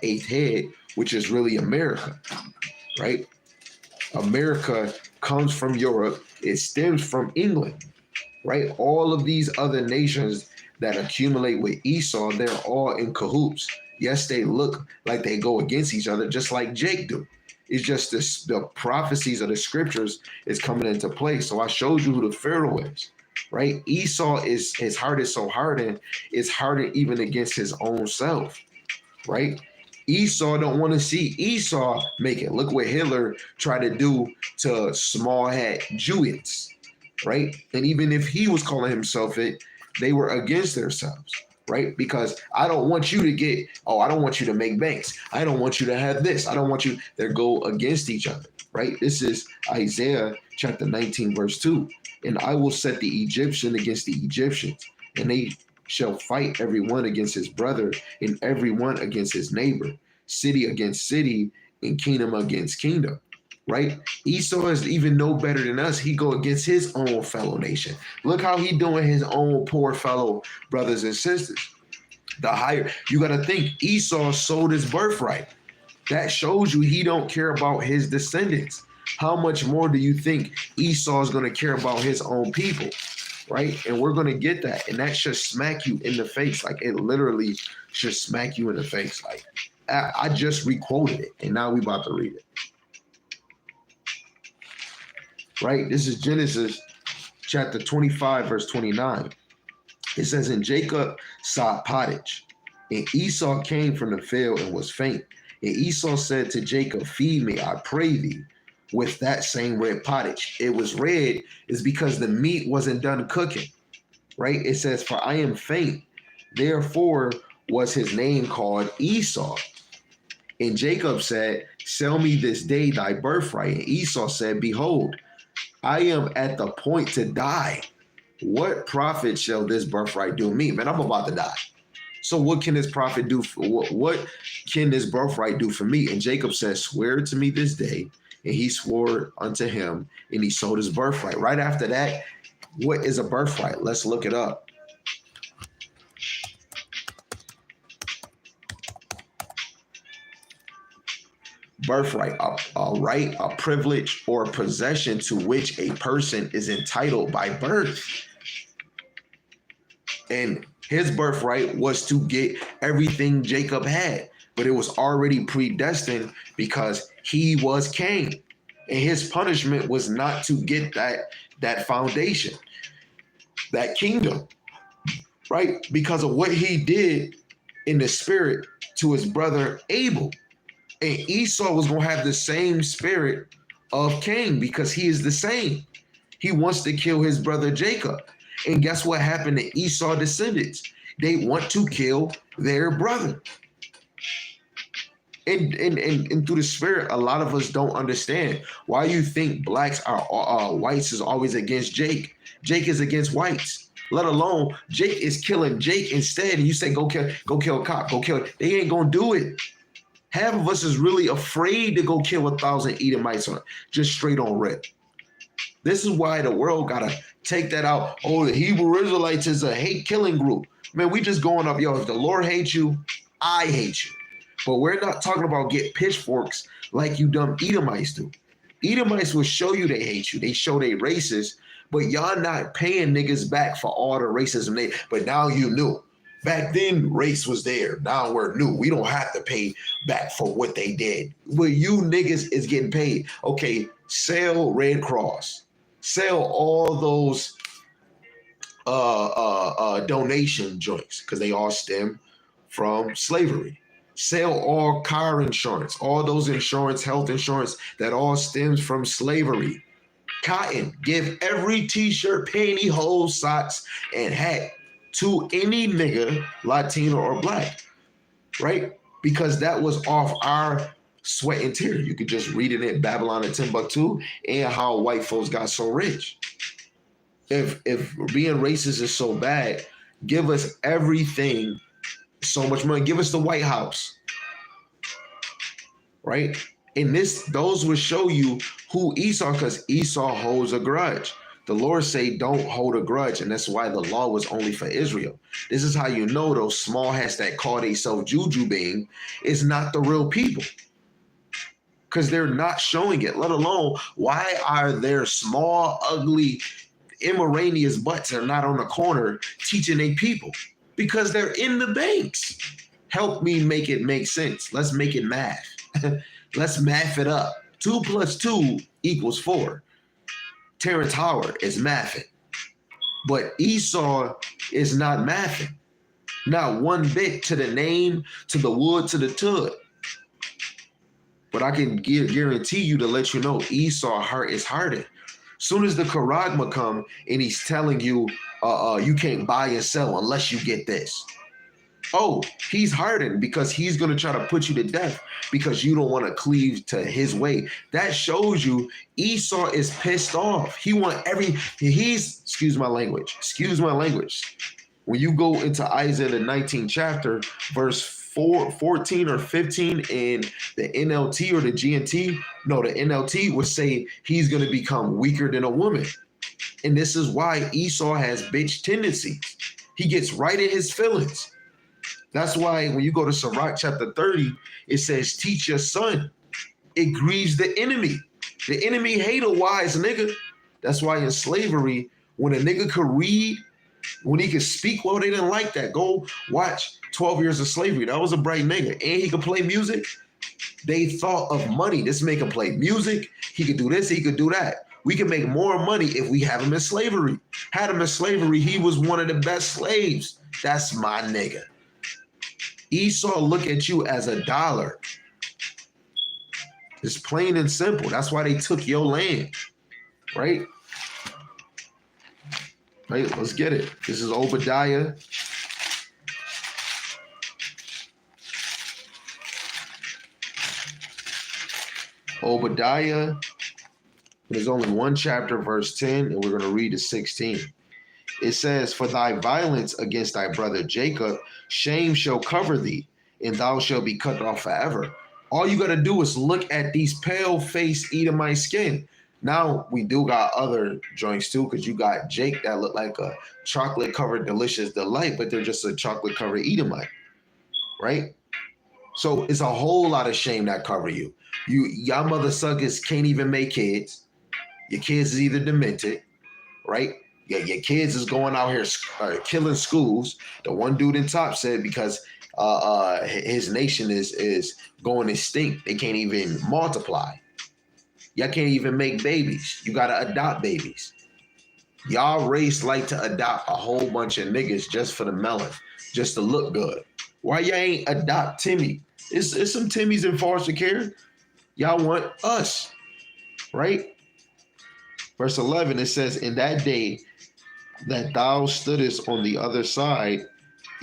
8th head, which is really America, right? America comes from Europe. It stems from England, right? All of these other nations that accumulate with Esau, they're all in cahoots. Yes, they look like they go against each other, just like Jake do. It's just the prophecies of the scriptures is coming into play. So I showed you who the Pharaoh is, right? Esau is, his heart is so hardened, it's hardened even against his own self, right? Esau don't want to see Esau make it. Look what Hitler tried to do to small hat Jews, right? And even if he was calling himself it, they were against themselves, right? Because I don't want you to get, I don't want you to make banks. I don't want you to have this. I don't want you, they go against each other, right? This is Isaiah chapter 19, verse 2. And I will set the Egyptian against the Egyptians, and they shall fight every one against his brother, and every one against his neighbor, city against city, and kingdom against kingdom. Right? Esau is even no better than us. He go against his own fellow nation. Look how he doing his own poor fellow brothers and sisters. The higher, you got to think Esau sold his birthright. That shows you he don't care about his descendants. How much more do you think Esau is going to care about his own people? Right? And we're going to get that. And that should smack you in the face. Like it literally should smack you in the face. Like I just requoted it, and now we about to read it. Right? This is Genesis chapter 25, verse 29. It says, and Jacob sought pottage, and Esau came from the field and was faint. And Esau said to Jacob, feed me, I pray thee, with that same red pottage. It was red is because the meat wasn't done cooking, right? It says, for I am faint. Therefore was his name called Esau. And Jacob said, sell me this day thy birthright. And Esau said, behold, I am at the point to die. What profit shall this birthright do me? Man, I'm about to die. So what can this profit do? What can this birthright do for me? And Jacob said, swear to me this day. And he swore unto him, and he sold his birthright. Right after that, what is a birthright? Let's look it up. Birthright, a right, a privilege, or a possession to which a person is entitled by birth. And his birthright was to get everything Jacob had, but it was already predestined because he was Cain. And his punishment was not to get that foundation, that kingdom, right? Because of what he did in the spirit to his brother Abel. And Esau was going to have the same spirit of Cain because he is the same. He wants to kill his brother Jacob. And guess what happened to Esau descendants? They want to kill their brother. And through the spirit, a lot of us don't understand why you think blacks are whites is always against Jake. Jake is against whites. Let alone Jake is killing Jake instead. And you say, go kill a cop, go kill it. They ain't going to do it. Half of us is really afraid to go kill 1,000 Edomites on just straight on rip. This is why the world got to take that out. Oh, the Hebrew Israelites is a hate killing group. Man, we just going up, yo, if the Lord hates you, I hate you. But we're not talking about get pitchforks like you dumb Edomites do. Edomites will show you they hate you. They show they racist, but y'all not paying niggas back for all the racism but now you knew. Back then, race was there. Now we're new. We don't have to pay back for what they did. But you niggas is getting paid. Okay, sell Red Cross. Sell all those donation joints because they all stem from slavery. Sell all car insurance, all those insurance, health insurance that all stems from slavery. Cotton, give every t-shirt, pantyhose, socks, and hat to any nigga, Latino or black, right? Because that was off our sweat and tear. You could just read it in Babylon and Timbuktu and how white folks got so rich. If being racist is so bad, give us everything, so much money. Give us the White House, right? And those will show you who Esau, because Esau holds a grudge. The Lord say, don't hold a grudge. And that's why the law was only for Israel. This is how you know those small hats that call themselves Juju being is not the real people. Because they're not showing it, let alone why are there small, ugly, immoranious butts that are not on the corner teaching their people? Because they're in the banks. Help me make it make sense. Let's make it math. Let's math it up. 2 + 2 = 4. Terrence Howard is mathing. But Esau is not mathing. Not one bit, to the name, to the wood, to the tud. But I can guarantee you to let you know Esau's heart is hardened. Soon as the Charagma come and he's telling you, you can't buy and sell unless you get this. Oh, he's hardened because he's going to try to put you to death because you don't want to cleave to his way. That shows you Esau is pissed off. Excuse my language. When you go into Isaiah, the 19th chapter, verse 14 or 15 in the NLT or the GNT, no, the NLT would say he's going to become weaker than a woman. And this is why Esau has bitch tendencies. He gets right in his feelings. That's why when you go to Sirach chapter 30, it says, teach your son. It grieves the enemy. The enemy hate a wise nigga. That's why in slavery, when a nigga could read, when he could speak, well, they didn't like that. Go watch 12 Years of Slavery. That was a bright nigga. And he could play music. They thought of money. This man can play music. He could do this. He could do that. We can make more money if we have him in slavery. Had him in slavery, he was one of the best slaves. That's my nigga. Esau look at you as a dollar. It's plain and simple. That's why they took your land, right? Right, let's get it. This is Obadiah. Obadiah. There's only one chapter, verse 10, and we're going to read to 16. It says, for thy violence against thy brother Jacob, shame shall cover thee, and thou shalt be cut off forever. All you got to do is look at these pale-faced Edomite skin. Now, we do got other joints too, because you got Jake that look like a chocolate-covered delicious delight, but they're just a chocolate-covered Edomite, right? So it's a whole lot of shame that cover you. Y'all mother suckers can't even make kids. Your kids is either demented, right? Yeah, your kids is going out here killing schools. The one dude in top said because his nation is going extinct, they can't even multiply. Y'all can't even make babies. You gotta adopt babies. Y'all race like to adopt a whole bunch of niggas just for the melon, just to look good. Why y'all ain't adopt Timmy? It's some Timmys in foster care. Y'all want us, right? Verse 11, it says, in that day that thou stoodest on the other side,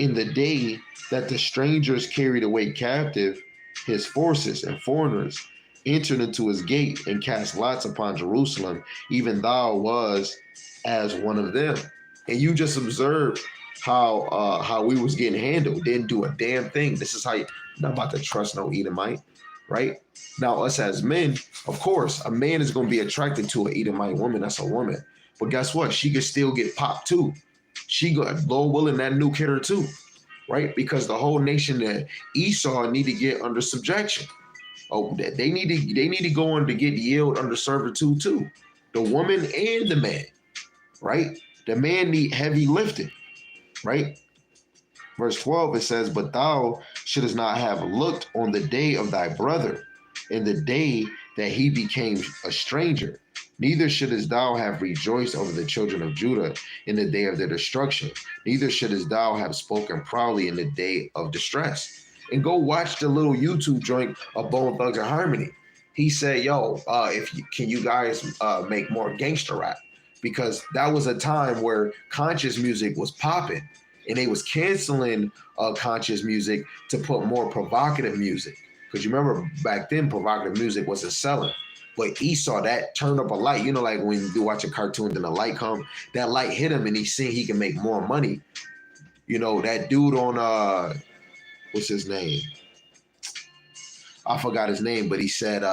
in the day that the strangers carried away captive his forces and foreigners, entered into his gate and cast lots upon Jerusalem, even thou was as one of them. And you just observed how we was getting handled. Didn't do a damn thing. This is how you not about to trust no Edomite, right? Now, us as men, of course, a man is going to be attracted to an Edomite woman. That's a woman. But guess what? She could still get popped too. She got, Lord willing, that nuke hit her too, right? Because the whole nation that Esau need to get under subjection. Oh, they need to go on to get yield under servitude too. The woman and the man, right? The man need heavy lifting, right? Verse 12, it says, but thou shouldest not have looked on the day of thy brother, in the day that he became a stranger. Neither shouldest thou have rejoiced over the children of Judah in the day of their destruction. Neither shouldest thou have spoken proudly in the day of distress. And go watch the little YouTube joint of Bone Thugs and Harmony. He said, yo, can you guys make more gangster rap? Because that was a time where conscious music was popping. And they was canceling conscious music to put more provocative music. Because you remember back then, provocative music wasn't selling. But Esau, that turned up a light. You know, like when you watch a cartoon, then the light come, that light hit him and he seen he can make more money. You know, that dude on, what's his name? I forgot his name, but he said,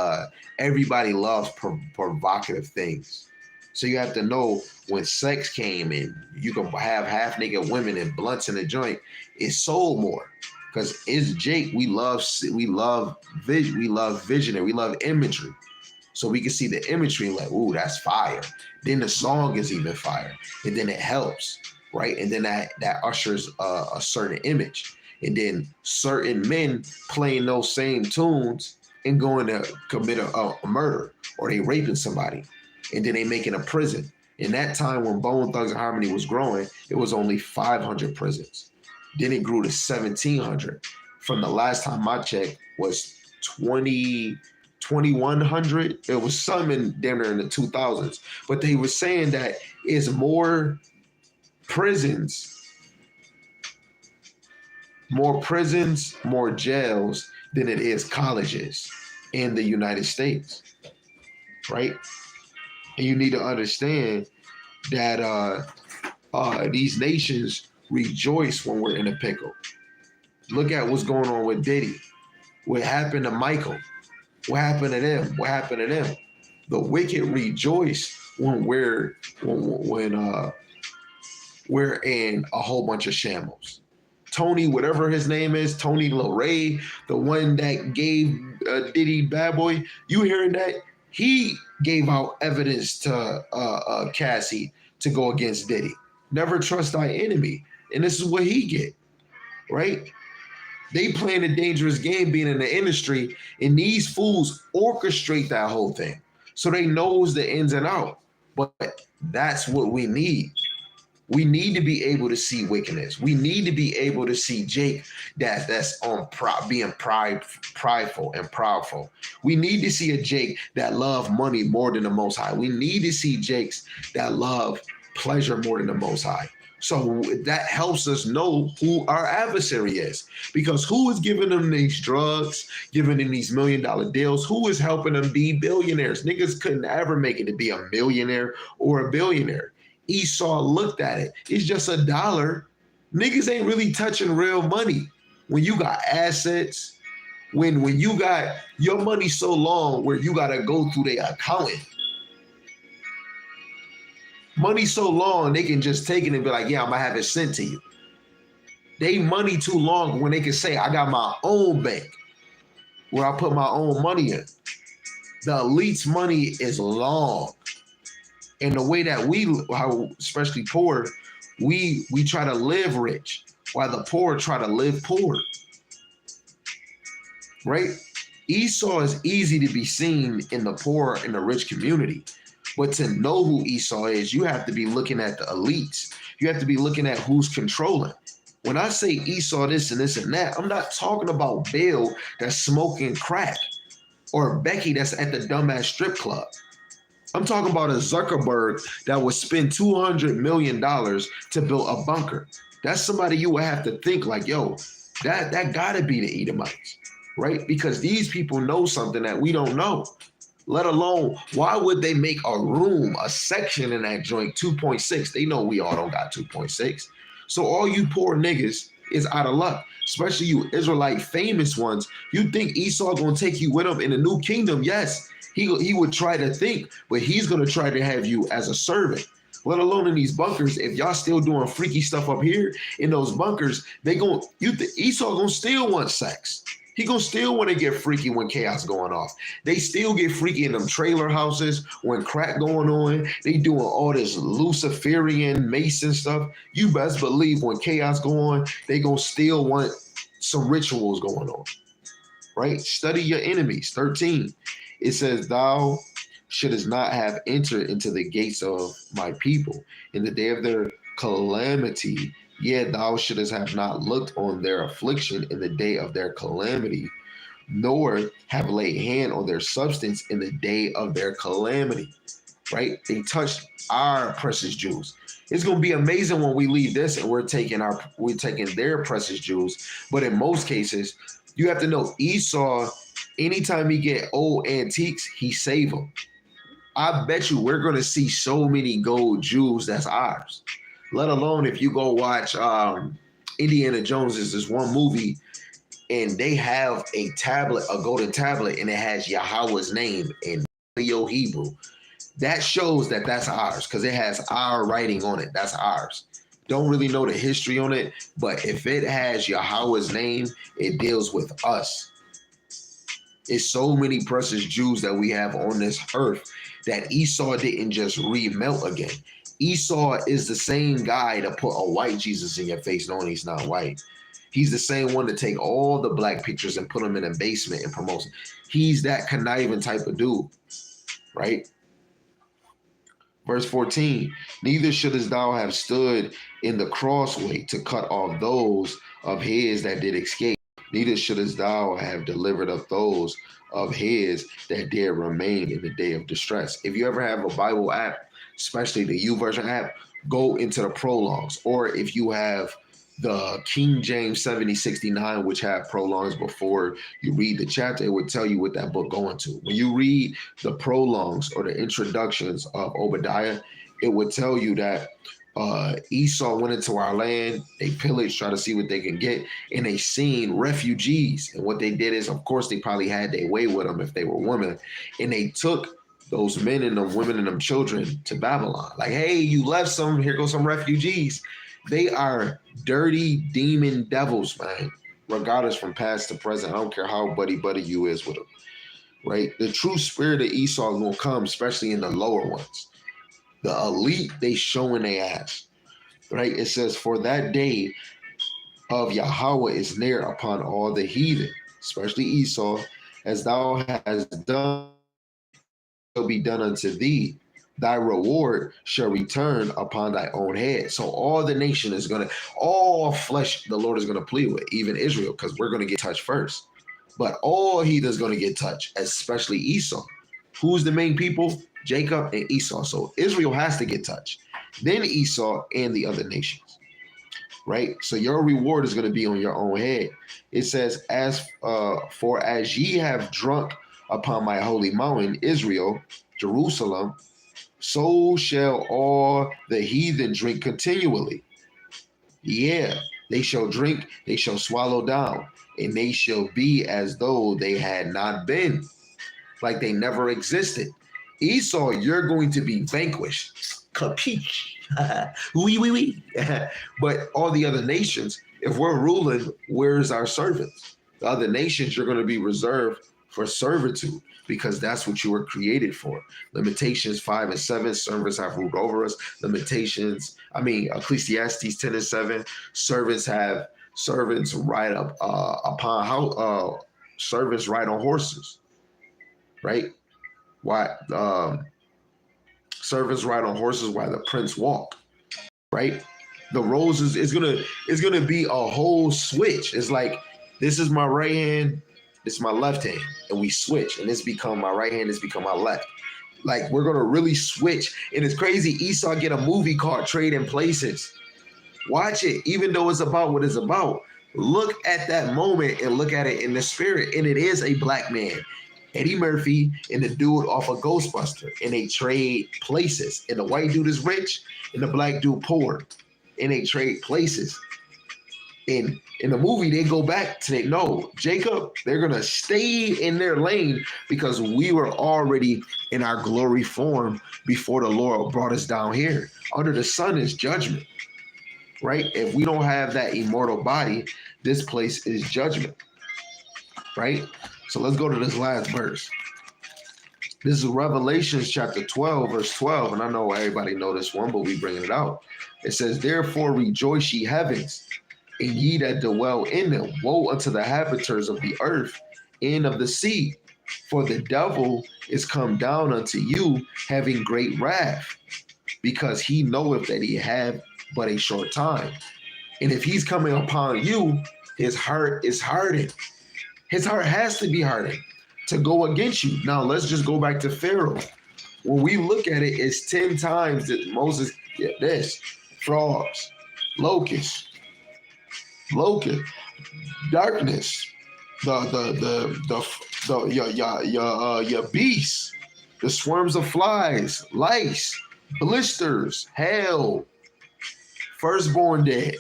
everybody loves provocative things. So you have to know when sex came in, you can have half naked women and blunts in the joint. It sold more because it's Jake. We love vision. We love visionary. We love imagery. So we can see the imagery like, ooh, that's fire. Then the song is even fire, and then it helps, right? And then that ushers a certain image, and then certain men playing those same tunes and going to commit a murder, or they raping somebody. And then they making a prison. In that time when Bone Thugs and Harmony was growing, it was only 500 prisons. Then it grew to 1,700. From the last time I checked was 2,100. It was some in damn near in the 2000s. But they were saying that it's more prisons, more jails than it is colleges in the United States, right? And you need to understand that these nations rejoice when we're in a pickle. Look at what's going on with Diddy. What happened to Michael? What happened to them? What happened to them? The wicked rejoice when we're in a whole bunch of shambles. Tony, whatever his name is, Tony LaRae, the one that gave Diddy Bad Boy, you hearing that? He gave out evidence to Cassie to go against Diddy. Never trust thy enemy. And this is what he get, right? They playing a dangerous game being in the industry, and these fools orchestrate that whole thing. So they knows the ins and out. But that's what we need. We need to be able to see wickedness. We need to be able to see Jake that's on being prideful and proudful. We need to see a Jake that love money more than the Most High. We need to see Jakes that love pleasure more than the Most High. So that helps us know who our adversary is, because who is giving them these drugs, giving them these $1 million deals? Who is helping them be billionaires? Niggas couldn't ever make it to be a millionaire or a billionaire. Esau looked at it. It's just $1. Niggas ain't really touching real money. When you got assets, when you got your money so long where you gotta go through their accountant. Money so long they can just take it and be like, yeah, I'm gonna have it sent to you. They money too long when they can say, I got my own bank where I put my own money in. The elite's money is long. And the way that we, especially poor, we try to live rich while the poor try to live poor. Right? Esau is easy to be seen in the poor and the rich community. But to know who Esau is, you have to be looking at the elites. You have to be looking at who's controlling. When I say Esau this and this and that, I'm not talking about Bill that's smoking crack or Becky that's at the dumbass strip club. I'm talking about a Zuckerberg that would spend $200 million to build a bunker. That's somebody you would have to think like, yo, that gotta be the Edomites, right? Because these people know something that we don't know. Let alone, why would they make a room, a section in that joint 2.6? They know we all don't got 2.6. So all you poor niggas is out of luck, especially you Israelite famous ones. You think Esau gonna take you with him in the new kingdom? Yes. He would try to think, but he's going to try to have you as a servant, let alone in these bunkers. If y'all still doing freaky stuff up here in those bunkers, Esau going to still want sex. He going to still want to get freaky when chaos going off. They still get freaky in them trailer houses when crack going on. They doing all this Luciferian Mason stuff. You best believe when chaos go on, they going to still want some rituals going on, right? Study your enemies. 13. It says, thou shouldest not have entered into the gates of my people in the day of their calamity. Yet thou shouldest have not looked on their affliction in the day of their calamity, nor have laid hand on their substance in the day of their calamity. Right? They touched our precious Jews. It's gonna be amazing when we leave this and we're taking their precious Jews. But in most cases, you have to know Esau. Anytime he get old antiques, he save them. I bet you we're going to see so many gold jewels that's ours. Let alone if you go watch Indiana Jones is this one movie and they have a tablet, a golden tablet, and it has Yahweh's name in Paleo-Hebrew. That shows that that's ours because it has our writing on it. That's ours. Don't really know the history on it, but if it has Yahweh's name, it deals with us. It's so many precious Jews that we have on this earth that Esau didn't just remelt again. Esau is the same guy to put a white Jesus in your face knowing he's not white. He's the same one to take all the black pictures and put them in a basement and promote them. He's that conniving type of dude, right? Verse 14, neither shouldest thou have stood in the crossway to cut off those of his that did escape. Neither shouldest thou have delivered up those of his that did remain in the day of distress. If you ever have a Bible app, especially the YouVersion app, go into the prologues. Or if you have the King James 7069, which have prologues before you read the chapter, it would tell you what that book going to. When you read the prologues or the introductions of Obadiah, it would tell you that Esau went into our land, they pillaged, try to see what they can get, and they seen refugees. And what they did is, of course, they probably had their way with them if they were women, and they took those men and the women and them children to Babylon. Like, hey, you left some, here goes some refugees. They are dirty demon devils, man, regardless from past to present. I don't care how buddy you is with them, right? The true spirit of Esau is going to come, especially in the lower ones. The elite, they showing their ass, right? It says, for that day of Yahweh is near upon all the heathen, especially Esau, as thou hast done shall be done unto thee. Thy reward shall return upon thy own head. So all the nation is gonna, all flesh, the Lord is gonna plead with, even Israel, because we're gonna get touched first. But all heathens gonna get touched, especially Esau. Who's the main people? Jacob and Esau. So Israel has to get touched. Then Esau and the other nations. Right? So your reward is going to be on your own head. It says, for as ye have drunk upon my holy mountain, Israel, Jerusalem, so shall all the heathen drink continually. Yeah, they shall drink, they shall swallow down, and they shall be as though they had not been, like they never existed. Esau, you're going to be vanquished. Capiche? Oui, oui, oui. But all the other nations, if we're ruling, where's our servants? The other nations, you're going to be reserved for servitude, because that's what you were created for. Lamentations 5 and 7, servants have ruled over us. Ecclesiastes 10 and 7, servants ride up upon how servants ride on horses, right? Why servants ride on horses while the prince walk, right? The roles is gonna be a whole switch. It's like, this is my right hand, this is my left hand, and we switch, and this become my right hand, this become my left. Like, we're gonna really switch. And it's crazy. Esau get a movie called Trading Places. Watch it, even though it's about what it's about. Look at that moment and look at it in the spirit. And it is a black man, Eddie Murphy, and the dude off of Ghostbuster, and they trade places. And the white dude is rich, and the black dude poor, and they trade places. And in the movie, they go back to Jacob, they're gonna stay in their lane because we were already in our glory form before the Lord brought us down here. Under the sun is judgment, right? If we don't have that immortal body, this place is judgment, right? So let's go to this last verse. This is Revelation chapter 12, verse 12. And I know everybody know this one, but we bringing it out. It says, therefore rejoice ye heavens, and ye that dwell in them. Woe unto the habitants of the earth and of the sea, for the devil is come down unto you, having great wrath, because he knoweth that he have but a short time. And if he's coming upon you, his heart is hardened. His heart has to be hardened to go against you. Now, let's just go back to Pharaoh. When we look at it, it's 10 times that Moses did this. Frogs, locusts, darkness, your beasts, the swarms of flies, lice, blisters, hail, firstborn dead.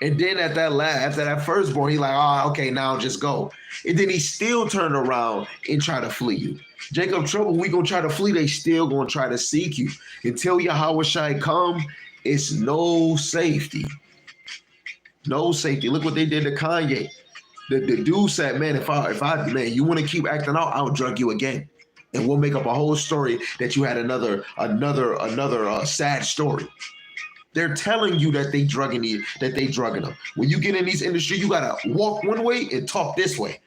And then after that firstborn, he like, okay, now just go. And then he still turned around and try to flee you. Jacob trouble, we gonna try to flee, they still gonna try to seek you. Until Yahweh Shai come, it's no safety. No safety. Look what they did to Kanye. The dude said, man, if I you want to keep acting out, I'll drug you again. And we'll make up a whole story that you had another sad story. They're telling you that they drugging them. When you get in these industries, you gotta walk one way and talk this way.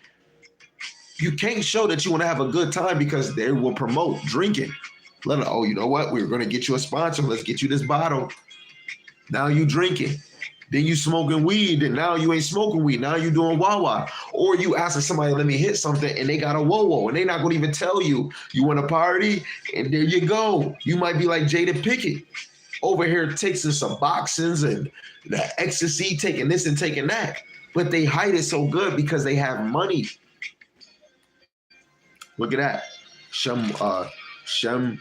You can't show that you want to have a good time because they will promote drinking. You know what? We're gonna get you a sponsor. Let's get you this bottle. Now you drinking. Then you smoking weed, and now you ain't smoking weed. Now you doing Wawa. Or you asking somebody, let me hit something, and they got a whoa, and they not gonna even tell you. You want a party, and there you go. You might be like Jada Pickett over here taking some boxings and the ecstasy, taking this and taking that. But they hide it so good because they have money. Look at that. Shemawala.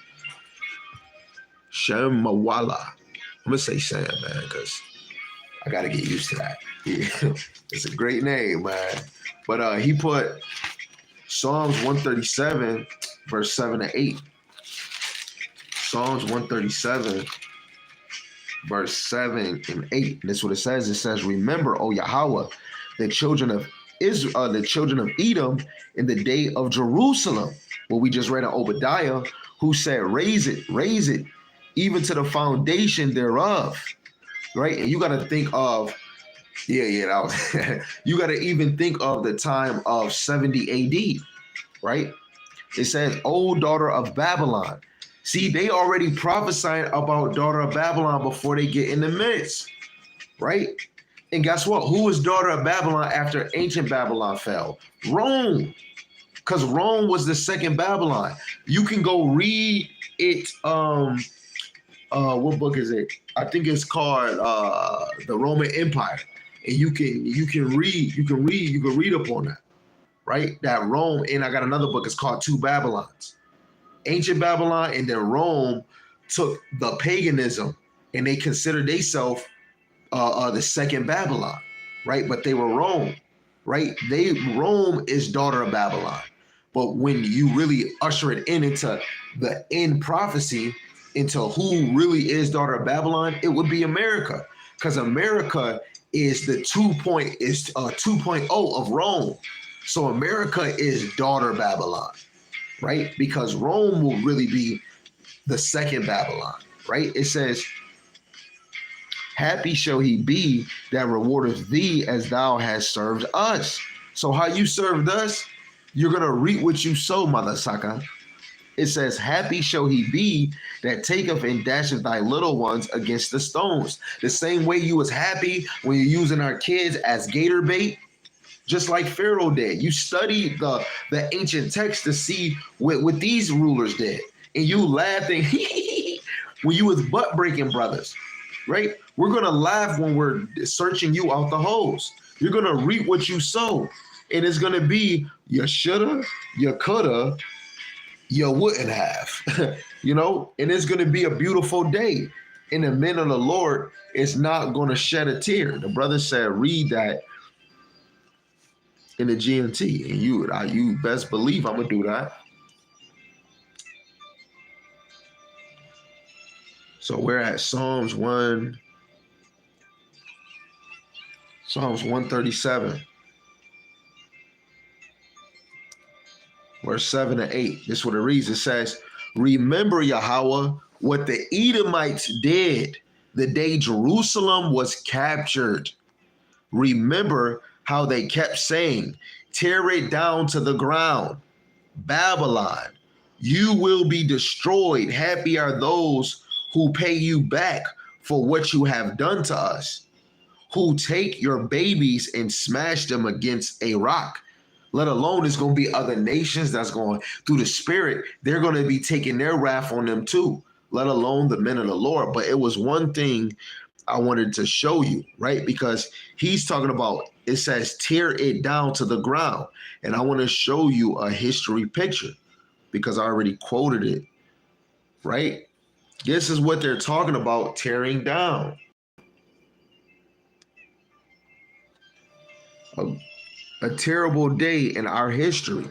I'm gonna say Sam, man, because I gotta get used to that. It's a great name, man. But he put Psalms 137, verse 7 to 8. Psalms 137, verse 7 and 8. And that's what it says. It says, remember, O Yahweh, the children of Israel, the children of Edom in the day of Jerusalem. What we just read in Obadiah, who said, raise it, even to the foundation thereof. Right? And you got to think of, that was, you got to even think of the time of 70 AD, right? It says, "O daughter of Babylon." See, they already prophesying about daughter of Babylon before they get in the midst, right? And guess what? Who was daughter of Babylon after ancient Babylon fell? Rome, because Rome was the second Babylon. You can go read it. What book is it? I think it's called the Roman Empire, and you can read upon that, right? That Rome, and I got another book. It's called Two Babylons. Ancient Babylon and then Rome took the paganism and they considered themselves the second Babylon, right? But they were Rome, right? Rome is daughter of Babylon. But when you really usher it into the end prophecy, into who really is daughter of Babylon, it would be America, because America is the 2.0 of Rome. So America is daughter Babylon, right? Because Rome will really be the second Babylon, right? It says, "Happy shall he be that rewardeth thee as thou hast served us." So how you served us, you're going to reap what you sow, mother sucker. It says, "Happy shall he be that taketh and dasheth thy little ones against the stones." The same way you was happy when you're using our kids as gator bait, just like Pharaoh did. You study the ancient text to see what these rulers did. And you laughing when you was butt breaking brothers, right? We're going to laugh when we're searching you out the holes. You're going to reap what you sow. And it's going to be you shoulda, you coulda, you wouldn't have, you know? And it's going to be a beautiful day. And the men of the Lord is not going to shed a tear. The brother said, read that in the GMT, and you best believe I'm gonna do that. So we're at Psalms 137, verse 7 and 8. This is what it reads. It says, "Remember, Yahweh, what the Edomites did the day Jerusalem was captured. Remember how they kept saying, 'Tear it down to the ground. Babylon, you will be destroyed. Happy are those who pay you back for what you have done to us, who take your babies and smash them against a rock.'" Let alone it's going to be other nations that's going through the spirit. They're going to be taking their wrath on them too, let alone the men of the Lord. But it was one thing I wanted to show you, right? Because he's talking about, it says, tear it down to the ground. And I want to show you a history picture because I already quoted it, right? This is what they're talking about, tearing down. A terrible day in our history.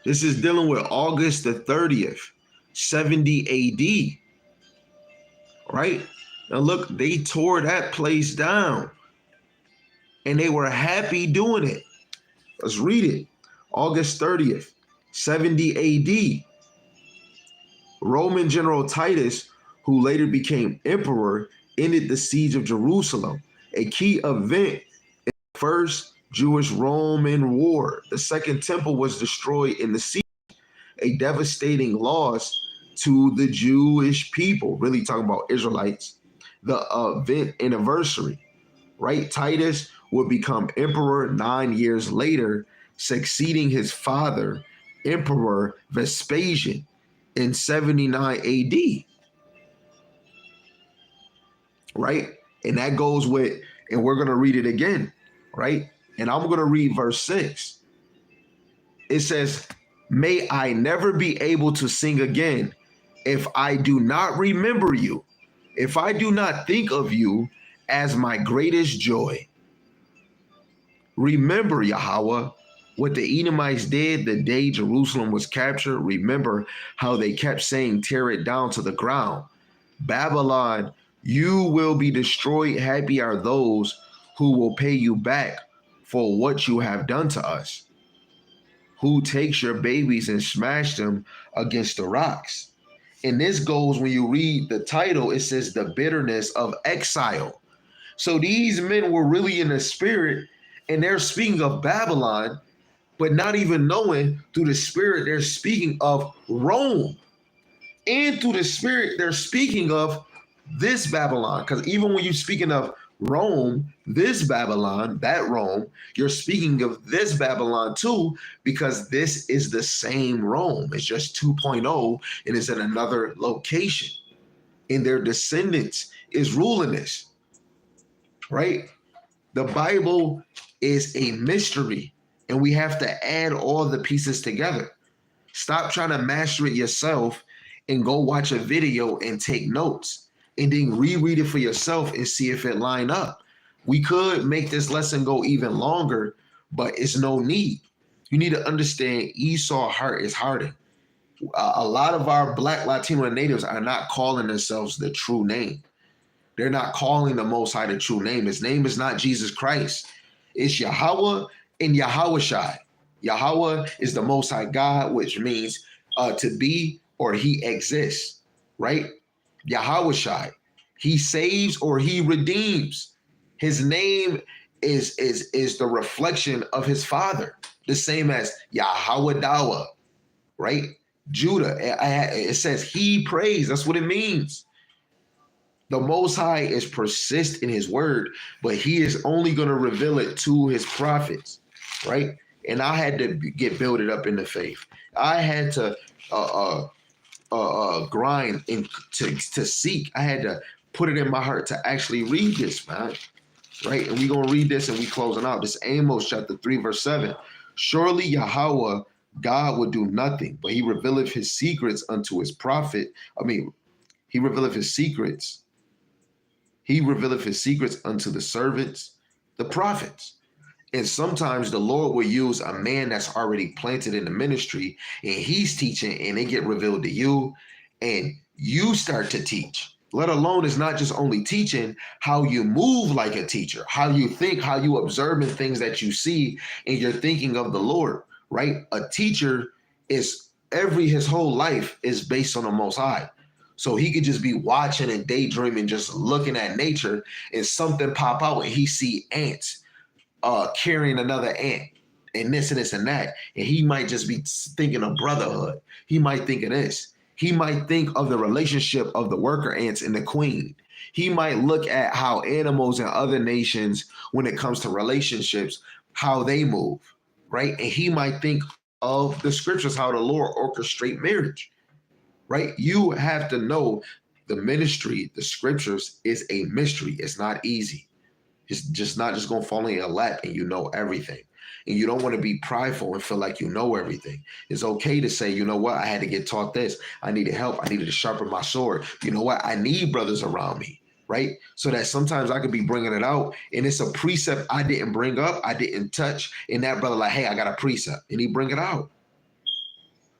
This is dealing with August the 30th, 70 AD. Right? Now look, they tore that place down and they were happy doing it. Let's read it. August 30th, 70 AD. Roman General Titus, who later became emperor, ended the siege of Jerusalem, a key event in the First Jewish-Roman War. The Second Temple was destroyed in the siege, a devastating loss to the Jewish people, really talking about Israelites. The event anniversary, right? Titus would become emperor 9 years later, succeeding his father, Emperor Vespasian, in 79 AD, right? And that goes with, and we're going to read it again, right? And I'm going to read verse 6. It says, "May I never be able to sing again if I do not remember you, if I do not think of you as my greatest joy. Remember, Yahweh, what the Edomites did the day Jerusalem was captured. Remember how they kept saying, 'Tear it down to the ground. Babylon, you will be destroyed. Happy are those who will pay you back for what you have done to us, who takes your babies and smash them against the rocks.'" And this goes, when you read the title, it says the bitterness of exile. So these men were really in the spirit, and they're speaking of Babylon, but not even knowing through the Spirit they're speaking of Rome. And through the Spirit they're speaking of this Babylon. Because even when you're speaking of Rome, this Babylon, that Rome, you're speaking of this Babylon too, because this is the same Rome. It's just 2.0 and it's in another location. And their descendants is ruling this, right? The Bible is a mystery, and we have to add all the pieces together. Stop trying to master it yourself and go watch a video and take notes and then reread it for yourself and see if it line up. We could make this lesson go even longer, but it's no need. You need to understand Esau's heart is hardened. A lot of our Black, Latino, and natives are not calling themselves the true name. They're not calling the Most High the true name. His name is not Jesus Christ. It's Yahweh and Yahushai. Yahweh is the Most High God, which means to be or he exists, right? Yahushai, he saves or he redeems. His name is the reflection of his father, the same as Yahweh Dawa, right? Judah, it says he prays. That's what it means. The Most High is persist in his word, but he is only going to reveal it to his prophets, right? And I had to get builded up in the faith. I had to grind and to seek. I had to put it in my heart to actually read this, man, right? And we're going to read this and we closing out. This Amos chapter 3, verse 7. Surely Yahweh, God will do nothing, but he revealeth his secrets unto his prophet. He revealeth his secrets. He revealeth his secrets unto the servants, the prophets. And sometimes the Lord will use a man that's already planted in the ministry and he's teaching and they get revealed to you and you start to teach. Let alone it's not just only teaching how you move like a teacher, how you think, how you observing things that you see and you're thinking of the Lord, right? A teacher is his whole life is based on the Most High. So he could just be watching and daydreaming, just looking at nature and something pop out and he see ants carrying another ant and this and this and that. And he might just be thinking of brotherhood. He might think of this. He might think of the relationship of the worker ants and the queen. He might look at how animals in other nations, when it comes to relationships, how they move, right? And he might think of the scriptures, how the Lord orchestrate marriage, right? You have to know the ministry, the scriptures is a mystery. It's not easy. It's just not just going to fall in your lap and you know everything. And you don't want to be prideful and feel like you know everything. It's okay to say, you know what? I had to get taught this. I needed help. I needed to sharpen my sword. You know what? I need brothers around me, right? So that sometimes I could be bringing it out and it's a precept I didn't bring up, I didn't touch. And that brother like, hey, I got a precept and he bring it out.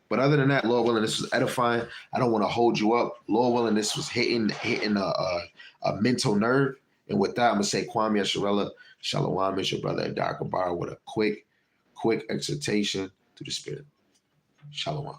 But other than that, Lord willing, this was edifying. I don't want to hold you up. Lord willing, this was hitting a mental nerve. And with that, I'm going to say Kwame Asharella, Shalom is your brother Adar Kabar with a quick exhortation to the spirit. Shalom.